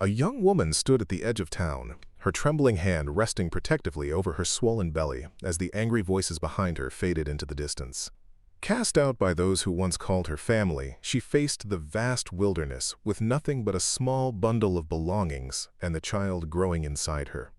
A young woman stood at the edge of town, her trembling hand resting protectively over her swollen belly as the angry voices behind her faded into the distance. Cast out by those who once called her family, she faced the vast wilderness with nothing but a small bundle of belongings and the child growing inside her.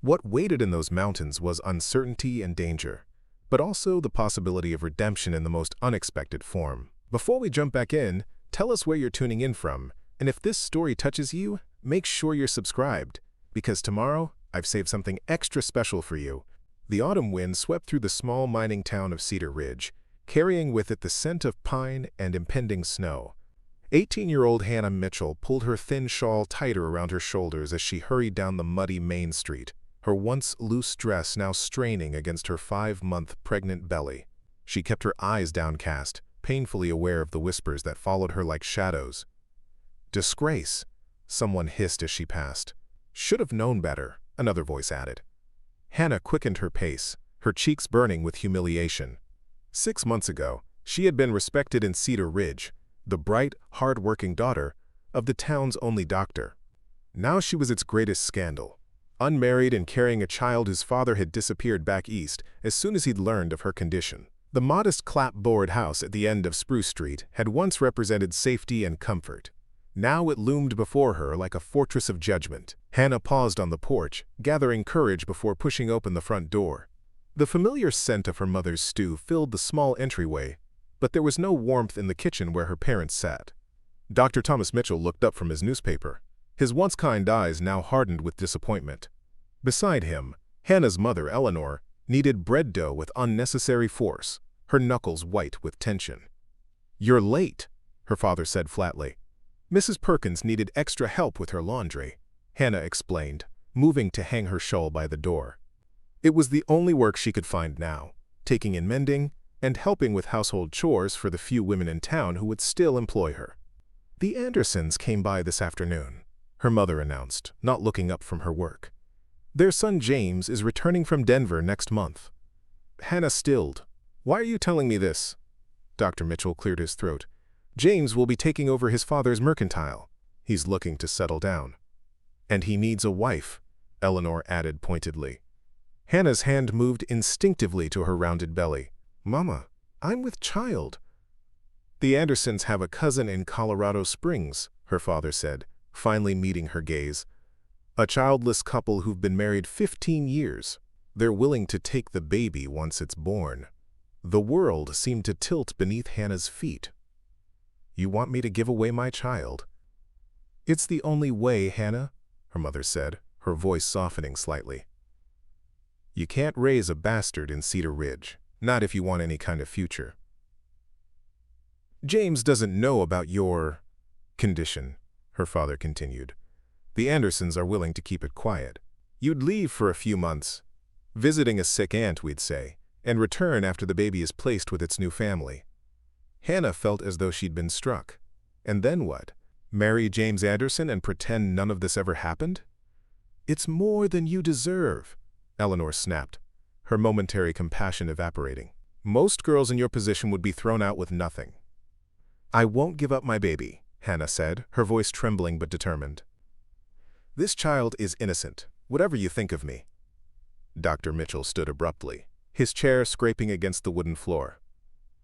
What waited in those mountains was uncertainty and danger, but also the possibility of redemption in the most unexpected form. Before we jump back in, tell us where you're tuning in from, and if this story touches you, make sure you're subscribed, because tomorrow I've saved something extra special for you. The autumn wind swept through the small mining town of Cedar Ridge, carrying with it the scent of pine and impending snow. 18-year-old Hannah Mitchell pulled her thin shawl tighter around her shoulders as she hurried down the muddy main street, her once loose dress now straining against her 5-month pregnant belly. She kept her eyes downcast, painfully aware of the whispers that followed her like shadows. "Disgrace," someone hissed as she passed. "Should have known better," another voice added. Hannah quickened her pace, her cheeks burning with humiliation. 6 months ago, she had been respected in Cedar Ridge, the bright, hard-working daughter of the town's only doctor. Now she was its greatest scandal, unmarried and carrying a child whose father had disappeared back east as soon as he'd learned of her condition. The modest clapboard house at the end of Spruce Street had once represented safety and comfort. Now it loomed before her like a fortress of judgment. Hannah paused on the porch, gathering courage before pushing open the front door. The familiar scent of her mother's stew filled the small entryway, but there was no warmth in the kitchen where her parents sat. Dr. Thomas Mitchell looked up from his newspaper, his once kind eyes now hardened with disappointment. Beside him, Hannah's mother, Eleanor, kneaded bread dough with unnecessary force, her knuckles white with tension. "You're late," her father said flatly. "Mrs. Perkins needed extra help with her laundry," Hannah explained, moving to hang her shawl by the door. It was the only work she could find now, taking in mending and helping with household chores for the few women in town who would still employ her. "The Andersons came by this afternoon," her mother announced, not looking up from her work. "Their son James is returning from Denver next month." Hannah stilled. "Why are you telling me this?" Dr. Mitchell cleared his throat. "James will be taking over his father's mercantile. He's looking to settle down." "And he needs a wife," Eleanor added pointedly. Hannah's hand moved instinctively to her rounded belly. "Mama, I'm with child." "The Andersons have a cousin in Colorado Springs," her father said, finally meeting her gaze. "A childless couple who've been married 15 years. They're willing to take the baby once it's born." The world seemed to tilt beneath Hannah's feet. "You want me to give away my child?" "It's the only way, Hannah," her mother said, her voice softening slightly. "You can't raise a bastard in Cedar Ridge, not if you want any kind of future." "James doesn't know about your condition," her father continued. "The Andersons are willing to keep it quiet. You'd leave for a few months, visiting a sick aunt, we'd say, and return after the baby is placed with its new family." Hannah felt as though she'd been struck. And then what? Marry James Anderson and pretend none of this ever happened? "It's more than you deserve," Eleanor snapped, her momentary compassion evaporating. "Most girls in your position would be thrown out with nothing." "I won't give up my baby," Hannah said, her voice trembling but determined. "This child is innocent, whatever you think of me." Dr. Mitchell stood abruptly, his chair scraping against the wooden floor.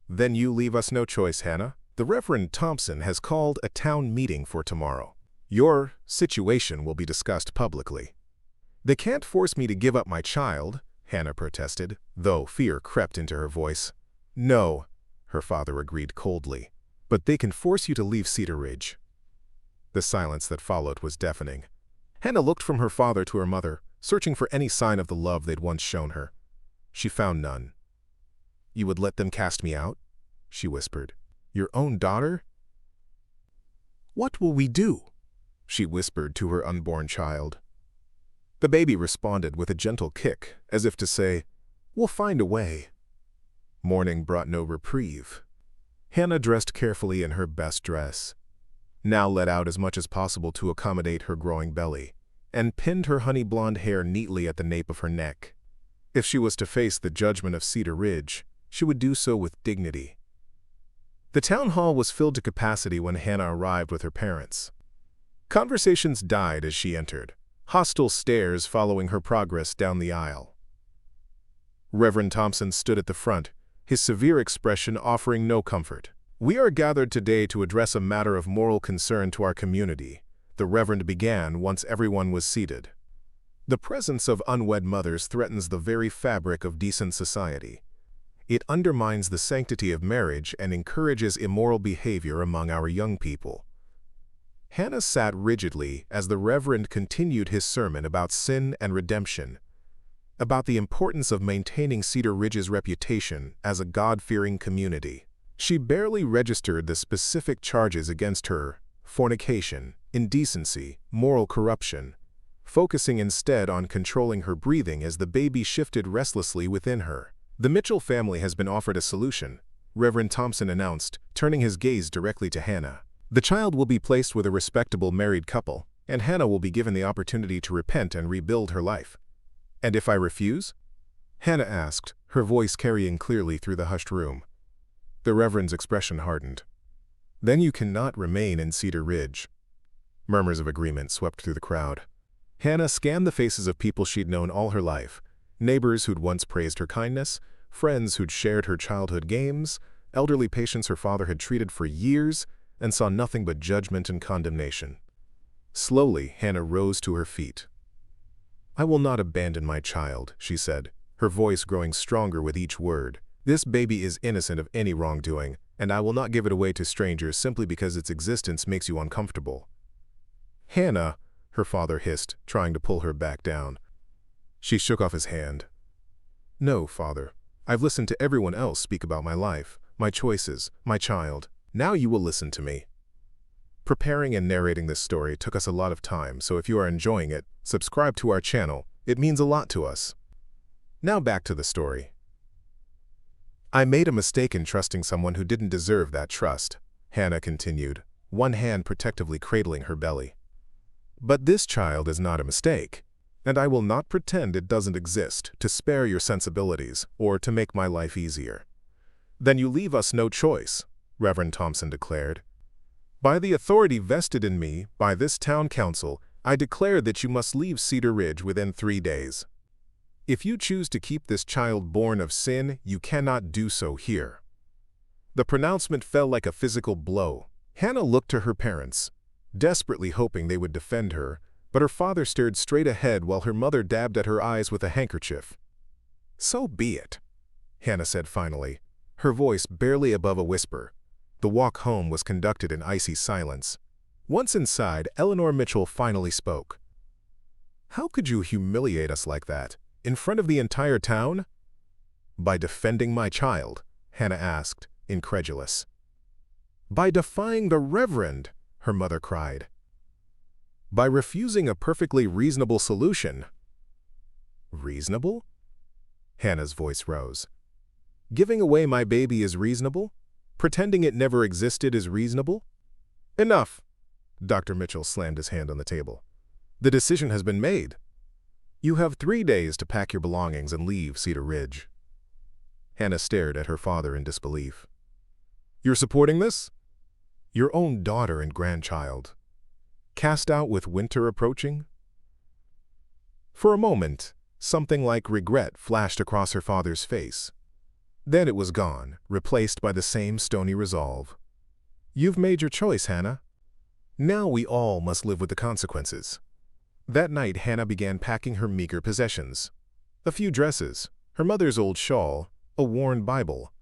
"Then you leave us no choice, Hannah. The Reverend Thompson has called a town meeting for tomorrow. Your situation will be discussed publicly." "They can't force me to give up my child," Hannah protested, though fear crept into her voice. "No," her father agreed coldly, "but they can force you to leave Cedar Ridge." The silence that followed was deafening. Hannah looked from her father to her mother, searching for any sign of the love they'd once shown her. She found none. "You would let them cast me out?" she whispered. "Your own daughter?" "What will we do?" she whispered to her unborn child. The baby responded with a gentle kick, as if to say, "We'll find a way." Morning brought no reprieve. Hannah dressed carefully in her best dress, now let out as much as possible to accommodate her growing belly, and pinned her honey blonde hair neatly at the nape of her neck. If she was to face the judgment of Cedar Ridge, she would do so with dignity. The town hall was filled to capacity when Hannah arrived with her parents. Conversations died as she entered, hostile stares following her progress down the aisle. Reverend Thompson stood at the front, his severe expression offering no comfort. "We are gathered today to address a matter of moral concern to our community," the Reverend began once everyone was seated. "The presence of unwed mothers threatens the very fabric of decent society. It undermines the sanctity of marriage and encourages immoral behavior among our young people." Hannah sat rigidly as the Reverend continued his sermon about sin and redemption, about the importance of maintaining Cedar Ridge's reputation as a God-fearing community. She barely registered the specific charges against her: fornication, indecency, moral corruption, focusing instead on controlling her breathing as the baby shifted restlessly within her. "The Mitchell family has been offered a solution," Reverend Thompson announced, turning his gaze directly to Hannah. "The child will be placed with a respectable married couple, and Hannah will be given the opportunity to repent and rebuild her life." "And if I refuse?" Hannah asked, her voice carrying clearly through the hushed room. The Reverend's expression hardened. "Then you cannot remain in Cedar Ridge." Murmurs of agreement swept through the crowd. Hannah scanned the faces of people she'd known all her life: neighbors who'd once praised her kindness, friends who'd shared her childhood games, elderly patients her father had treated for years, and saw nothing but judgment and condemnation. Slowly, Hannah rose to her feet. "I will not abandon my child," she said, her voice growing stronger with each word. "This baby is innocent of any wrongdoing, and I will not give it away to strangers simply because its existence makes you uncomfortable." "Hannah," her father hissed, trying to pull her back down. She shook off his hand. "No, Father. I've listened to everyone else speak about my life, my choices, my child. Now you will listen to me." Preparing and narrating this story took us a lot of time, so if you are enjoying it, subscribe to our channel. It means a lot to us. Now back to the story. "I made a mistake in trusting someone who didn't deserve that trust," Hannah continued, one hand protectively cradling her belly. "But this child is not a mistake, and I will not pretend it doesn't exist to spare your sensibilities or to make my life easier." "Then you leave us no choice," Reverend Thompson declared. "By the authority vested in me by this town council, I declare that you must leave Cedar Ridge within 3 days. If you choose to keep this child born of sin, you cannot do so here." The pronouncement fell like a physical blow. Hannah looked to her parents, desperately hoping they would defend her, but her father stared straight ahead while her mother dabbed at her eyes with a handkerchief. "So be it," Hannah said finally, her voice barely above a whisper. The walk home was conducted in icy silence. Once inside, Eleanor Mitchell finally spoke. "How could you humiliate us like that, in front of the entire town?" "By defending my child?" Hannah asked, incredulous. "By defying the Reverend," her mother cried. "By refusing a perfectly reasonable solution." "Reasonable?" Hannah's voice rose. "Giving away my baby is reasonable? Pretending it never existed is reasonable?" "Enough!" Dr. Mitchell slammed his hand on the table. "The decision has been made. You have 3 days to pack your belongings and leave Cedar Ridge." Hannah stared at her father in disbelief. "You're supporting this? Your own daughter and grandchild, cast out with winter approaching?" For a moment, something like regret flashed across her father's face. Then it was gone, replaced by the same stony resolve. "You've made your choice, Hannah. Now we all must live with the consequences." That night, Hannah began packing her meager possessions. A few dresses, her mother's old shawl, a worn Bible.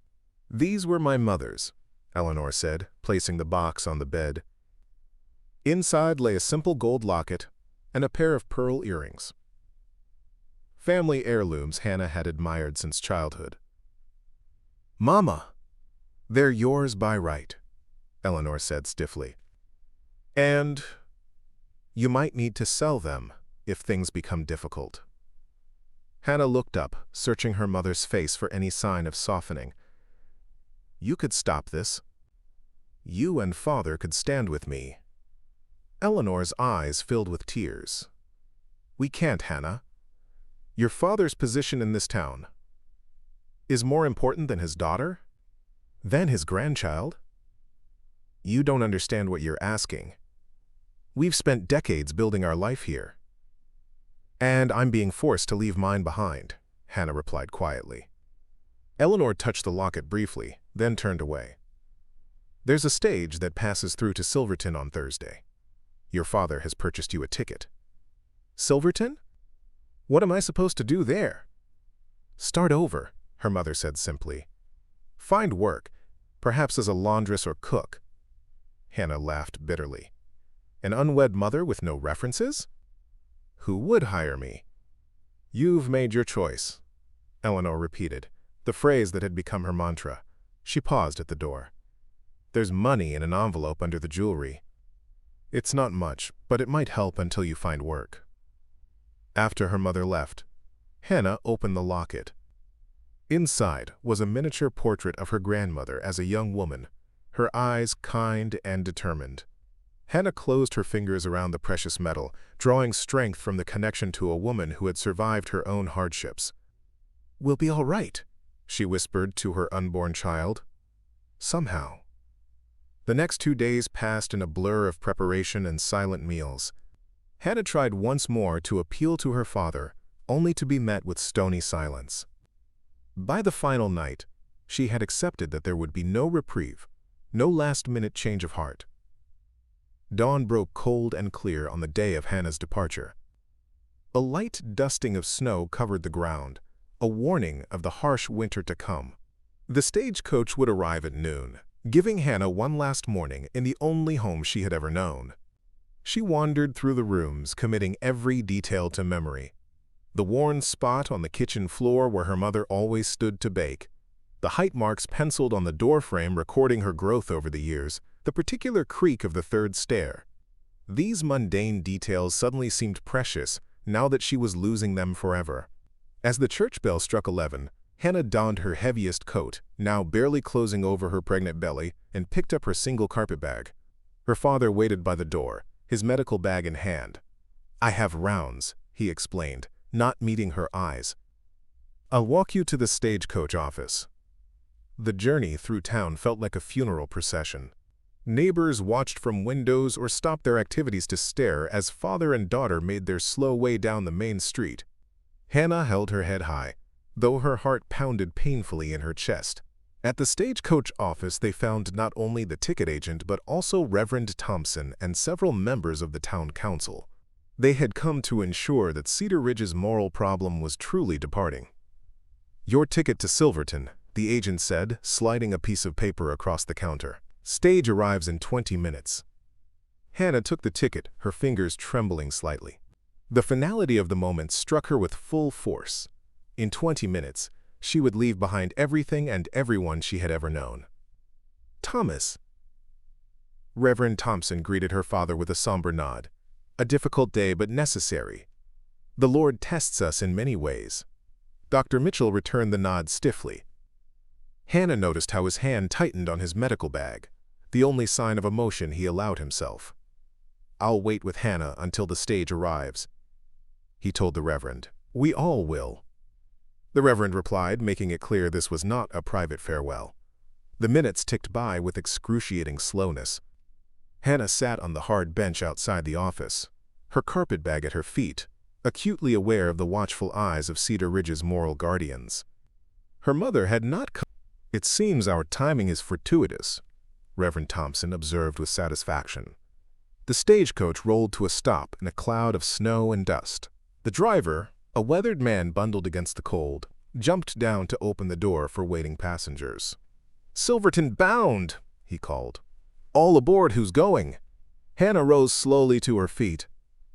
"These were my mother's," Eleanor said, placing the box on the bed. Inside lay a simple gold locket and a pair of pearl earrings. Family heirlooms Hannah had admired since childhood. "Mama, they're yours by right," Eleanor said stiffly. "And you might need to sell them if things become difficult." Hannah looked up, searching her mother's face for any sign of softening. "You could stop this. You and Father could stand with me." Eleanor's eyes filled with tears. "We can't, Hannah. Your father's position in this town is more important than his daughter? Than his grandchild? You don't understand what you're asking." We've spent decades building our life here. And I'm being forced to leave mine behind, Hannah replied quietly. Eleanor touched the locket briefly, then turned away. There's a stage that passes through to Silverton on Thursday. Your father has purchased you a ticket. Silverton? What am I supposed to do there? Start over, her mother said simply. Find work, perhaps as a laundress or cook. Hannah laughed bitterly. An unwed mother with no references? Who would hire me? You've made your choice, Eleanor repeated, the phrase that had become her mantra. She paused at the door. There's money in an envelope under the jewelry. It's not much, but it might help until you find work. After her mother left, Hannah opened the locket. Inside was a miniature portrait of her grandmother as a young woman, her eyes kind and determined. Hannah closed her fingers around the precious metal, drawing strength from the connection to a woman who had survived her own hardships. We'll be all right, she whispered to her unborn child. Somehow. The next 2 days passed in a blur of preparation and silent meals. Hannah tried once more to appeal to her father, only to be met with stony silence. By the final night, she had accepted that there would be no reprieve, no last-minute change of heart. Dawn broke cold and clear on the day of Hannah's departure. A light dusting of snow covered the ground, a warning of the harsh winter to come. The stagecoach would arrive at noon, giving Hannah one last morning in the only home she had ever known. She wandered through the rooms, committing every detail to memory. The worn spot on the kitchen floor where her mother always stood to bake, the height marks penciled on the doorframe recording her growth over the years, the particular creak of the third stair. These mundane details suddenly seemed precious now that she was losing them forever. As the church bell struck 11, Hannah donned her heaviest coat, now barely closing over her pregnant belly, and picked up her single carpetbag. Her father waited by the door, his medical bag in hand. I have rounds, he explained, not meeting her eyes. I'll walk you to the stagecoach office. The journey through town felt like a funeral procession. Neighbors watched from windows or stopped their activities to stare as father and daughter made their slow way down the main street. Hannah held her head high, though her heart pounded painfully in her chest. At the stagecoach office they found not only the ticket agent but also Reverend Thompson and several members of the town council. They had come to ensure that Cedar Ridge's moral problem was truly departing. Your ticket to Silverton, the agent said, sliding a piece of paper across the counter. Stage arrives in 20 minutes. Hannah took the ticket, her fingers trembling slightly. The finality of the moment struck her with full force. In 20 minutes, she would leave behind everything and everyone she had ever known. Thomas. Reverend Thompson greeted her father with a somber nod. A difficult day but necessary. The Lord tests us in many ways. Dr. Mitchell returned the nod stiffly. Hannah noticed how his hand tightened on his medical bag, the only sign of emotion he allowed himself. I'll wait with Hannah until the stage arrives, he told the Reverend. We all will. The Reverend replied, making it clear this was not a private farewell. The minutes ticked by with excruciating slowness. Hannah sat on the hard bench outside the office, her carpetbag at her feet, acutely aware of the watchful eyes of Cedar Ridge's moral guardians. Her mother had not come. It seems our timing is fortuitous, Reverend Thompson observed with satisfaction. The stagecoach rolled to a stop in a cloud of snow and dust. The driver, a weathered man bundled against the cold, jumped down to open the door for waiting passengers. Silverton bound, he called. All aboard, who's going? Hannah rose slowly to her feet,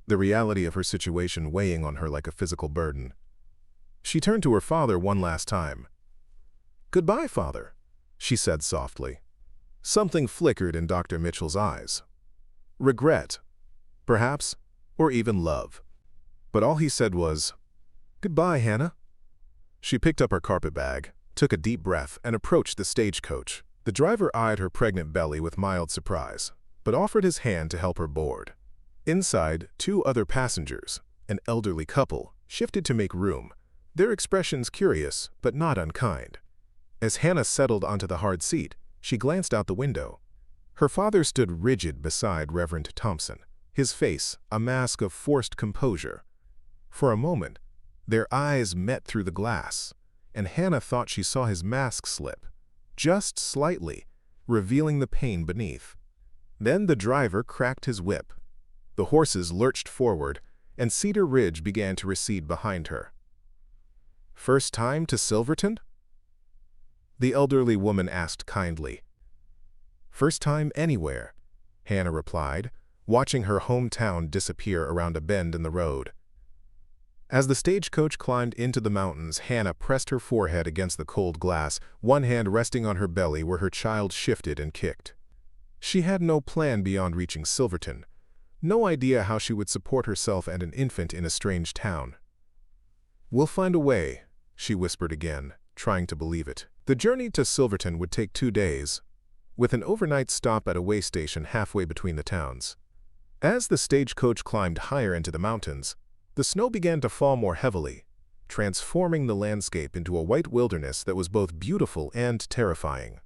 the reality of her situation weighing on her like a physical burden. She turned to her father one last time. Goodbye, Father, she said softly. Something flickered in Dr. Mitchell's eyes. Regret, perhaps, or even love. But all he said was, Goodbye, Hannah. She picked up her carpetbag, took a deep breath, and approached the stagecoach. The driver eyed her pregnant belly with mild surprise, but offered his hand to help her board. Inside, 2 other passengers, an elderly couple, shifted to make room, their expressions curious but not unkind. As Hannah settled onto the hard seat, she glanced out the window. Her father stood rigid beside Reverend Thompson, his face a mask of forced composure. For a moment, their eyes met through the glass, and Hannah thought she saw his mask slip, just slightly, revealing the pain beneath. Then the driver cracked his whip. The horses lurched forward, and Cedar Ridge began to recede behind her. "First time to Silverton?" the elderly woman asked kindly. "First time anywhere," Hannah replied, watching her hometown disappear around a bend in the road. As the stagecoach climbed into the mountains, Hannah pressed her forehead against the cold glass, one hand resting on her belly where her child shifted and kicked. She had no plan beyond reaching Silverton, no idea how she would support herself and an infant in a strange town. "We'll find a way," she whispered again, trying to believe it. The journey to Silverton would take 2 days, with an overnight stop at a way station halfway between the towns. As the stagecoach climbed higher into the mountains, the snow began to fall more heavily, transforming the landscape into a white wilderness that was both beautiful and terrifying.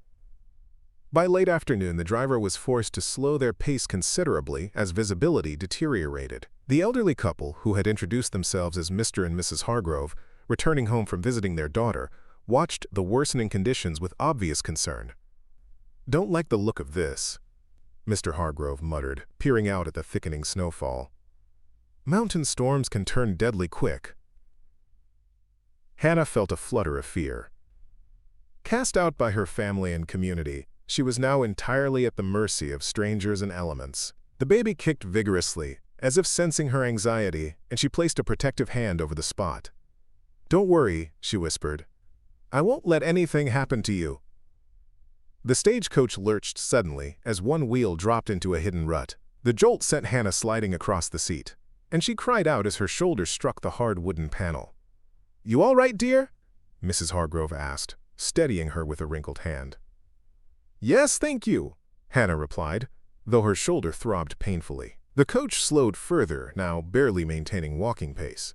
By late afternoon, the driver was forced to slow their pace considerably as visibility deteriorated. The elderly couple, who had introduced themselves as Mr. and Mrs. Hargrove, returning home from visiting their daughter, watched the worsening conditions with obvious concern. "Don't like the look of this," Mr. Hargrove muttered, peering out at the thickening snowfall. "Mountain storms can turn deadly quick." Hannah felt a flutter of fear. Cast out by her family and community, she was now entirely at the mercy of strangers and elements. The baby kicked vigorously, as if sensing her anxiety, and she placed a protective hand over the spot. "Don't worry," she whispered. "I won't let anything happen to you." The stagecoach lurched suddenly as one wheel dropped into a hidden rut. The jolt sent Hannah sliding across the seat, and she cried out as her shoulder struck the hard wooden panel. "You all right, dear?" Mrs. Hargrove asked, steadying her with a wrinkled hand. "Yes, thank you," Hannah replied, though her shoulder throbbed painfully. The coach slowed further, now barely maintaining walking pace.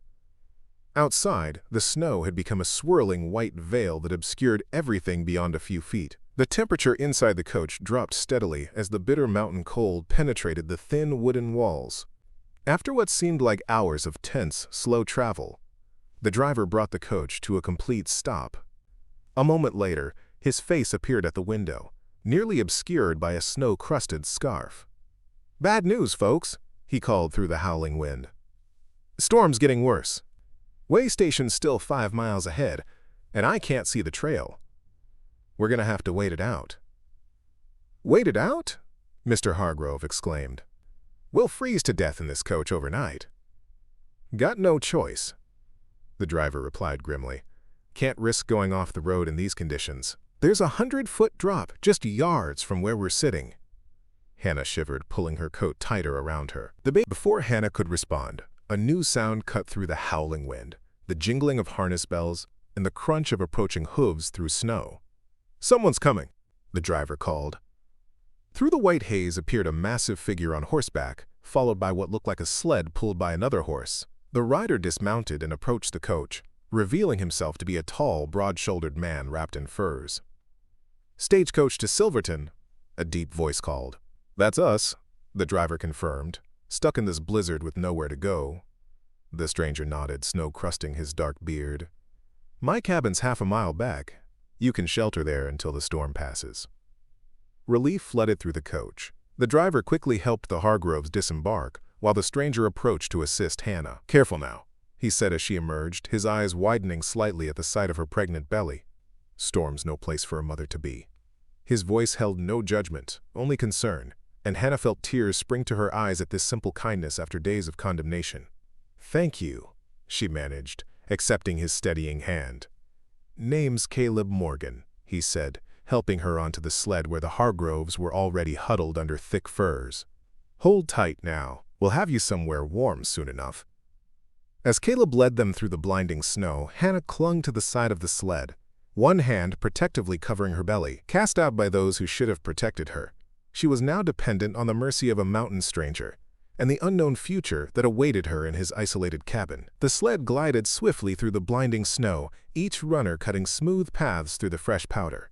Outside, the snow had become a swirling white veil that obscured everything beyond a few feet. The temperature inside the coach dropped steadily as the bitter mountain cold penetrated the thin wooden walls. After what seemed like hours of tense, slow travel, the driver brought the coach to a complete stop. A moment later, his face appeared at the window, nearly obscured by a snow-crusted scarf. "Bad news, folks," he called through the howling wind. "Storm's getting worse. Way station's still 5 miles ahead, and I can't see the trail. We're gonna have to wait it out." "Wait it out?" Mr. Hargrove exclaimed. "We'll freeze to death in this coach overnight." "Got no choice," the driver replied grimly. "Can't risk going off the road in these conditions. There's a 100-foot drop just yards from where we're sitting." Hannah shivered, pulling her coat tighter around her. Before Hannah could respond, a new sound cut through the howling wind, the jingling of harness bells, and the crunch of approaching hooves through snow. "Someone's coming," the driver called. Through the white haze appeared a massive figure on horseback, followed by what looked like a sled pulled by another horse. The rider dismounted and approached the coach, revealing himself to be a tall, broad-shouldered man wrapped in furs. "Stagecoach to Silverton," a deep voice called. "That's us," the driver confirmed, stuck in this blizzard with nowhere to go. The stranger nodded, snow crusting his dark beard. "My cabin's half a mile back. You can shelter there until the storm passes." Relief flooded through the coach. The driver quickly helped the Hargroves disembark, while the stranger approached to assist Hannah. "Careful now," he said as she emerged, his eyes widening slightly at the sight of her pregnant belly. "Storm's no place for a mother to be." His voice held no judgment, only concern, and Hannah felt tears spring to her eyes at this simple kindness after days of condemnation. "Thank you," she managed, accepting his steadying hand. "Name's Caleb Morgan," he said, helping her onto the sled where the Hargroves were already huddled under thick furs. "Hold tight now. We'll have you somewhere warm soon enough." As Caleb led them through the blinding snow, Hannah clung to the side of the sled, one hand protectively covering her belly. Cast out by those who should have protected her, she was now dependent on the mercy of a mountain stranger and the unknown future that awaited her in his isolated cabin. The sled glided swiftly through the blinding snow, each runner cutting smooth paths through the fresh powder.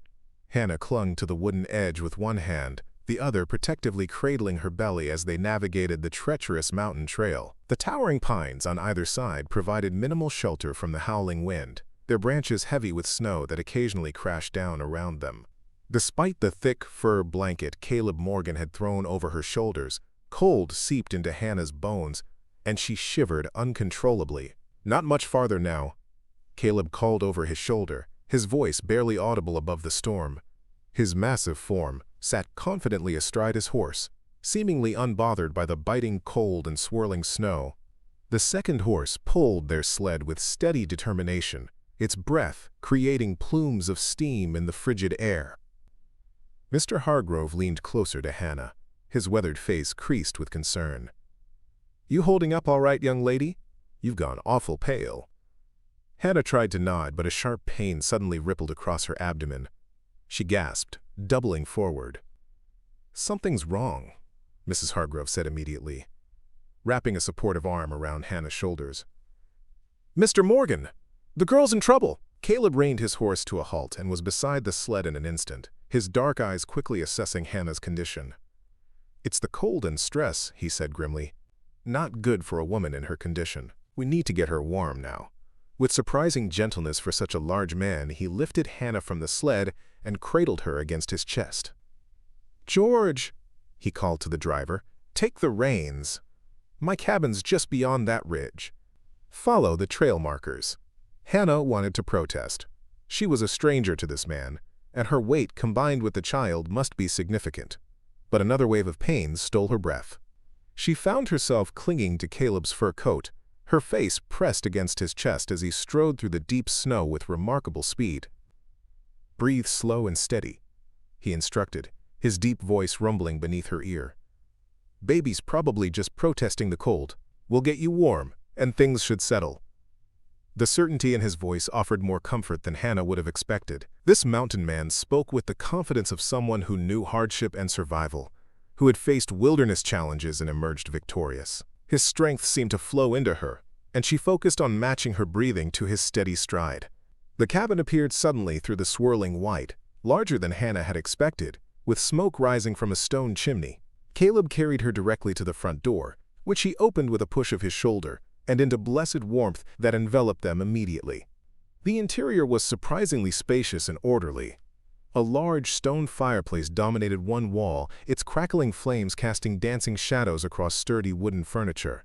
Hannah clung to the wooden edge with one hand, the other protectively cradling her belly as they navigated the treacherous mountain trail. The towering pines on either side provided minimal shelter from the howling wind, their branches heavy with snow that occasionally crashed down around them. Despite the thick fur blanket Caleb Morgan had thrown over her shoulders, cold seeped into Hannah's bones, and she shivered uncontrollably. "Not much farther now," Caleb called over his shoulder, his voice barely audible above the storm. His massive form sat confidently astride his horse, seemingly unbothered by the biting cold and swirling snow. The second horse pulled their sled with steady determination, its breath creating plumes of steam in the frigid air. Mr. Hargrove leaned closer to Hannah, his weathered face creased with concern. "You holding up all right, young lady? You've gone awful pale." Hannah tried to nod, but a sharp pain suddenly rippled across her abdomen. She gasped, doubling forward. "Something's wrong," Mrs. Hargrove said immediately, wrapping a supportive arm around Hannah's shoulders. "Mr. Morgan! The girl's in trouble!" Caleb reined his horse to a halt and was beside the sled in an instant, his dark eyes quickly assessing Hannah's condition. "It's the cold and stress," he said grimly. "Not good for a woman in her condition. We need to get her warm now." With surprising gentleness for such a large man, he lifted Hannah from the sled and cradled her against his chest. "George," he called to the driver, "take the reins. My cabin's just beyond that ridge. Follow the trail markers." Hannah wanted to protest. She was a stranger to this man, and her weight combined with the child must be significant. But another wave of pain stole her breath. She found herself clinging to Caleb's fur coat, her face pressed against his chest as he strode through the deep snow with remarkable speed. "Breathe slow and steady," he instructed, his deep voice rumbling beneath her ear. "Baby's probably just protesting the cold. We'll get you warm, and things should settle." The certainty in his voice offered more comfort than Hannah would have expected. This mountain man spoke with the confidence of someone who knew hardship and survival, who had faced wilderness challenges and emerged victorious. His strength seemed to flow into her, and she focused on matching her breathing to his steady stride. The cabin appeared suddenly through the swirling white, larger than Hannah had expected, with smoke rising from a stone chimney. Caleb carried her directly to the front door, which he opened with a push of his shoulder, and into blessed warmth that enveloped them immediately. The interior was surprisingly spacious and orderly. A large stone fireplace dominated one wall, its crackling flames casting dancing shadows across sturdy wooden furniture.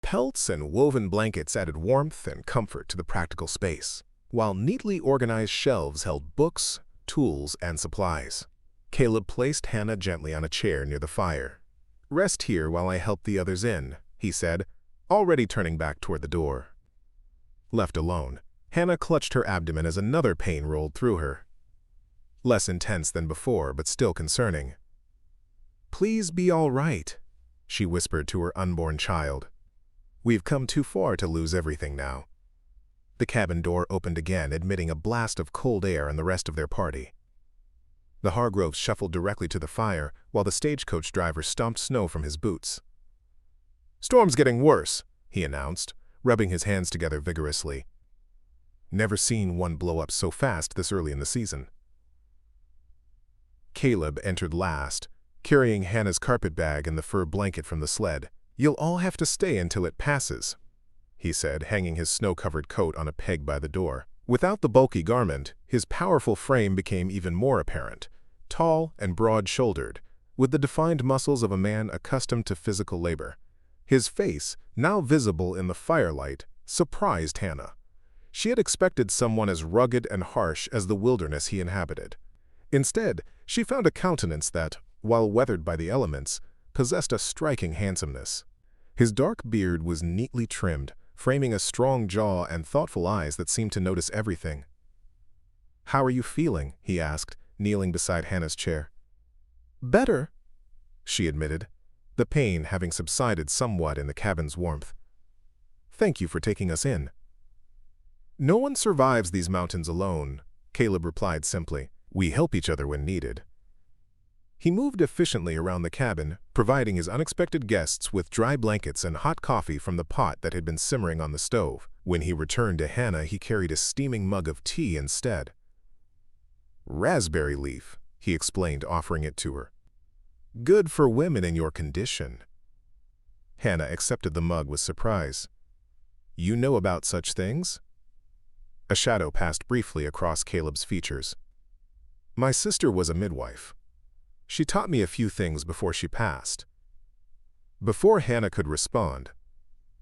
Pelts and woven blankets added warmth and comfort to the practical space, while neatly organized shelves held books, tools, and supplies. Caleb placed Hannah gently on a chair near the fire. "Rest here while I help the others in," he said, already turning back toward the door. Left alone, Hannah clutched her abdomen as another pain rolled through her. Less intense than before, but still concerning. "Please be all right," she whispered to her unborn child. "We've come too far to lose everything now." The cabin door opened again, admitting a blast of cold air and the rest of their party. The Hargroves shuffled directly to the fire, while the stagecoach driver stomped snow from his boots. "Storm's getting worse," he announced, rubbing his hands together vigorously. Never seen one blow up so fast this early in the season. Caleb entered last, carrying Hannah's carpet bag and the fur blanket from the sled. "You'll all have to stay until it passes," he said, hanging his snow-covered coat on a peg by the door. Without the bulky garment, his powerful frame became even more apparent, tall and broad-shouldered, with the defined muscles of a man accustomed to physical labor. His face, now visible in the firelight, surprised Hannah. She had expected someone as rugged and harsh as the wilderness he inhabited. Instead, she found a countenance that, while weathered by the elements, possessed a striking handsomeness. His dark beard was neatly trimmed, framing a strong jaw and thoughtful eyes that seemed to notice everything. "How are you feeling?" he asked, kneeling beside Hannah's chair. "Better," she admitted, the pain having subsided somewhat in the cabin's warmth. "Thank you for taking us in." "No one survives these mountains alone," Caleb replied simply. "We help each other when needed." He moved efficiently around the cabin, providing his unexpected guests with dry blankets and hot coffee from the pot that had been simmering on the stove. When he returned to Hannah, he carried a steaming mug of tea instead. "Raspberry leaf," he explained, offering it to her. "Good for women in your condition." Hannah accepted the mug with surprise. "You know about such things?" A shadow passed briefly across Caleb's features. "My sister was a midwife. She taught me a few things before she passed." Before Hannah could respond,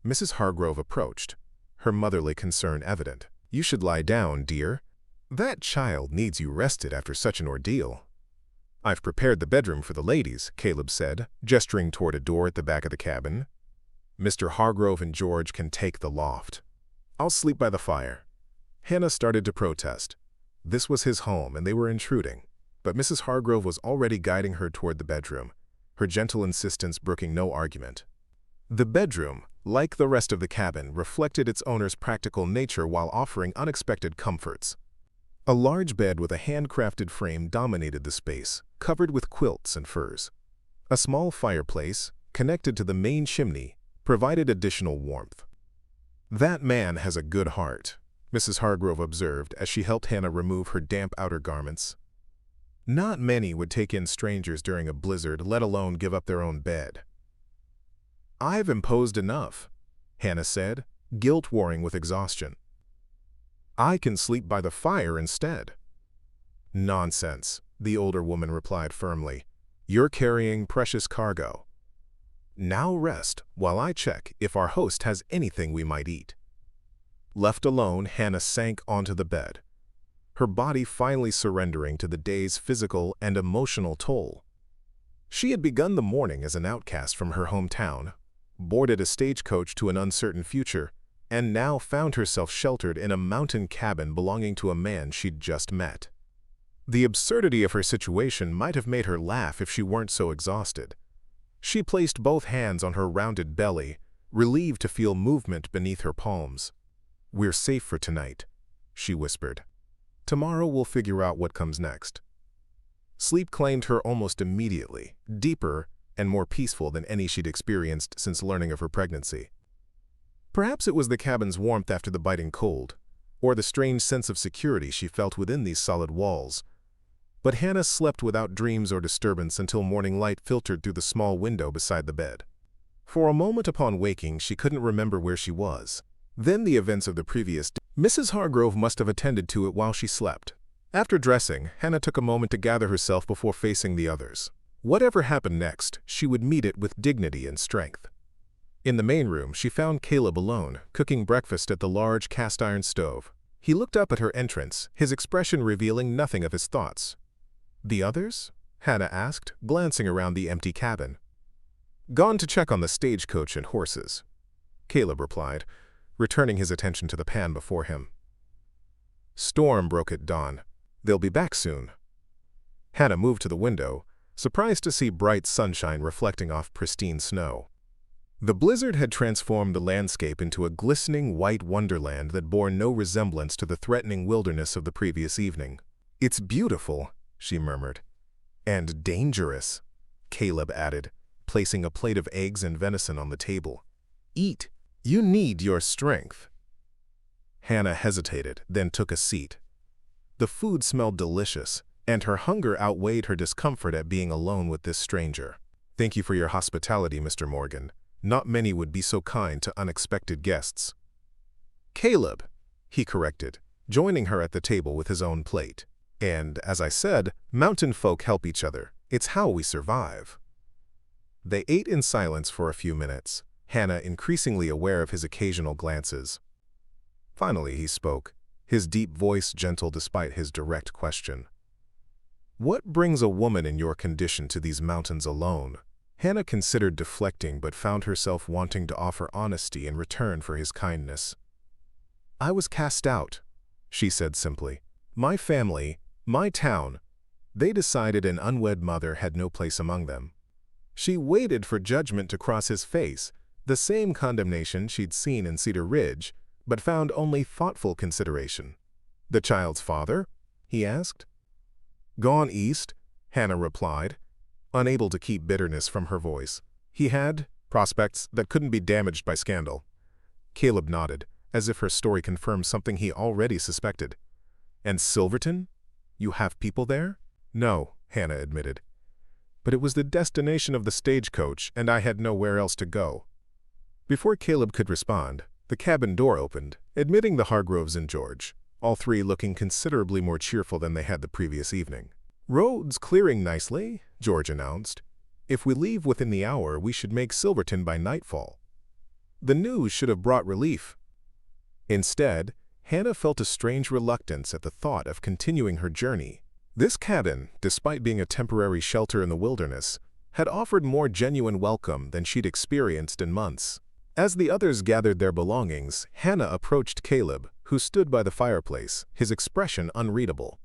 Mrs. Hargrove approached, her motherly concern evident. "You should lie down, dear. That child needs you rested after such an ordeal." "I've prepared the bedroom for the ladies," Caleb said, gesturing toward a door at the back of the cabin. "Mr. Hargrove and George can take the loft. I'll sleep by the fire." Hannah started to protest. This was his home, and they were intruding. But Mrs. Hargrove was already guiding her toward the bedroom, her gentle insistence brooking no argument. The bedroom, like the rest of the cabin, reflected its owner's practical nature while offering unexpected comforts. A large bed with a handcrafted frame dominated the space, covered with quilts and furs. A small fireplace, connected to the main chimney, provided additional warmth. "That man has a good heart," Mrs. Hargrove observed as she helped Hannah remove her damp outer garments. "Not many would take in strangers during a blizzard, let alone give up their own bed." "I've imposed enough," Hannah said, guilt warring with exhaustion. "I can sleep by the fire instead." "Nonsense," the older woman replied firmly. "You're carrying precious cargo. Now rest while I check if our host has anything we might eat." Left alone, Hannah sank onto the bed, her body finally surrendering to the day's physical and emotional toll. She had begun the morning as an outcast from her hometown, boarded a stagecoach to an uncertain future, and now found herself sheltered in a mountain cabin belonging to a man she'd just met. The absurdity of her situation might have made her laugh if she weren't so exhausted. She placed both hands on her rounded belly, relieved to feel movement beneath her palms. "We're safe for tonight," she whispered. "Tomorrow we'll figure out what comes next." Sleep claimed her almost immediately, deeper and more peaceful than any she'd experienced since learning of her pregnancy. Perhaps it was the cabin's warmth after the biting cold, or the strange sense of security she felt within these solid walls. But Hannah slept without dreams or disturbance until morning light filtered through the small window beside the bed. For a moment upon waking, she couldn't remember where she was. Then the events of the previous day. Mrs. Hargrove must have attended to it while she slept. After dressing, Hannah took a moment to gather herself before facing the others. Whatever happened next, she would meet it with dignity and strength. In the main room, she found Caleb alone, cooking breakfast at the large cast-iron stove. He looked up at her entrance, his expression revealing nothing of his thoughts. "The others?" Hannah asked, glancing around the empty cabin. "Gone to check on the stagecoach and horses," Caleb replied, returning his attention to the pan before him. "Storm broke at dawn. They'll be back soon." Hannah moved to the window, surprised to see bright sunshine reflecting off pristine snow. The blizzard had transformed the landscape into a glistening white wonderland that bore no resemblance to the threatening wilderness of the previous evening. "It's beautiful," she murmured. "And dangerous," Caleb added, placing a plate of eggs and venison on the table. "Eat. You need your strength." Hannah hesitated, then took a seat. The food smelled delicious, and her hunger outweighed her discomfort at being alone with this stranger. "Thank you for your hospitality, Mr. Morgan. Not many would be so kind to unexpected guests." "Caleb," he corrected, joining her at the table with his own plate. "And, as I said, mountain folk help each other. It's how we survive." They ate in silence for a few minutes, Hannah increasingly aware of his occasional glances. Finally he spoke, his deep voice gentle despite his direct question. "What brings a woman in your condition to these mountains alone?" Hannah considered deflecting but found herself wanting to offer honesty in return for his kindness. "I was cast out," she said simply. "My family, my town, they decided an unwed mother had no place among them." She waited for judgment to cross his face, the same condemnation she'd seen in Cedar Ridge, but found only thoughtful consideration. "The child's father?" he asked. "Gone east," Hannah replied, unable to keep bitterness from her voice. He had prospects that couldn't be damaged by scandal. Caleb nodded, as if her story confirmed something he already suspected. And Silverton? You have people there? No, Hannah admitted. But it was the destination of the stagecoach, and I had nowhere else to go. Before Caleb could respond, the cabin door opened, admitting the Hargroves and George, all three looking considerably more cheerful than they had the previous evening. "Road's clearing nicely," George announced. "If we leave within the hour, we should make Silverton by nightfall." The news should have brought relief. Instead, Hannah felt a strange reluctance at the thought of continuing her journey. This cabin, despite being a temporary shelter in the wilderness, had offered more genuine welcome than she'd experienced in months. As the others gathered their belongings, Hannah approached Caleb, who stood by the fireplace, his expression unreadable.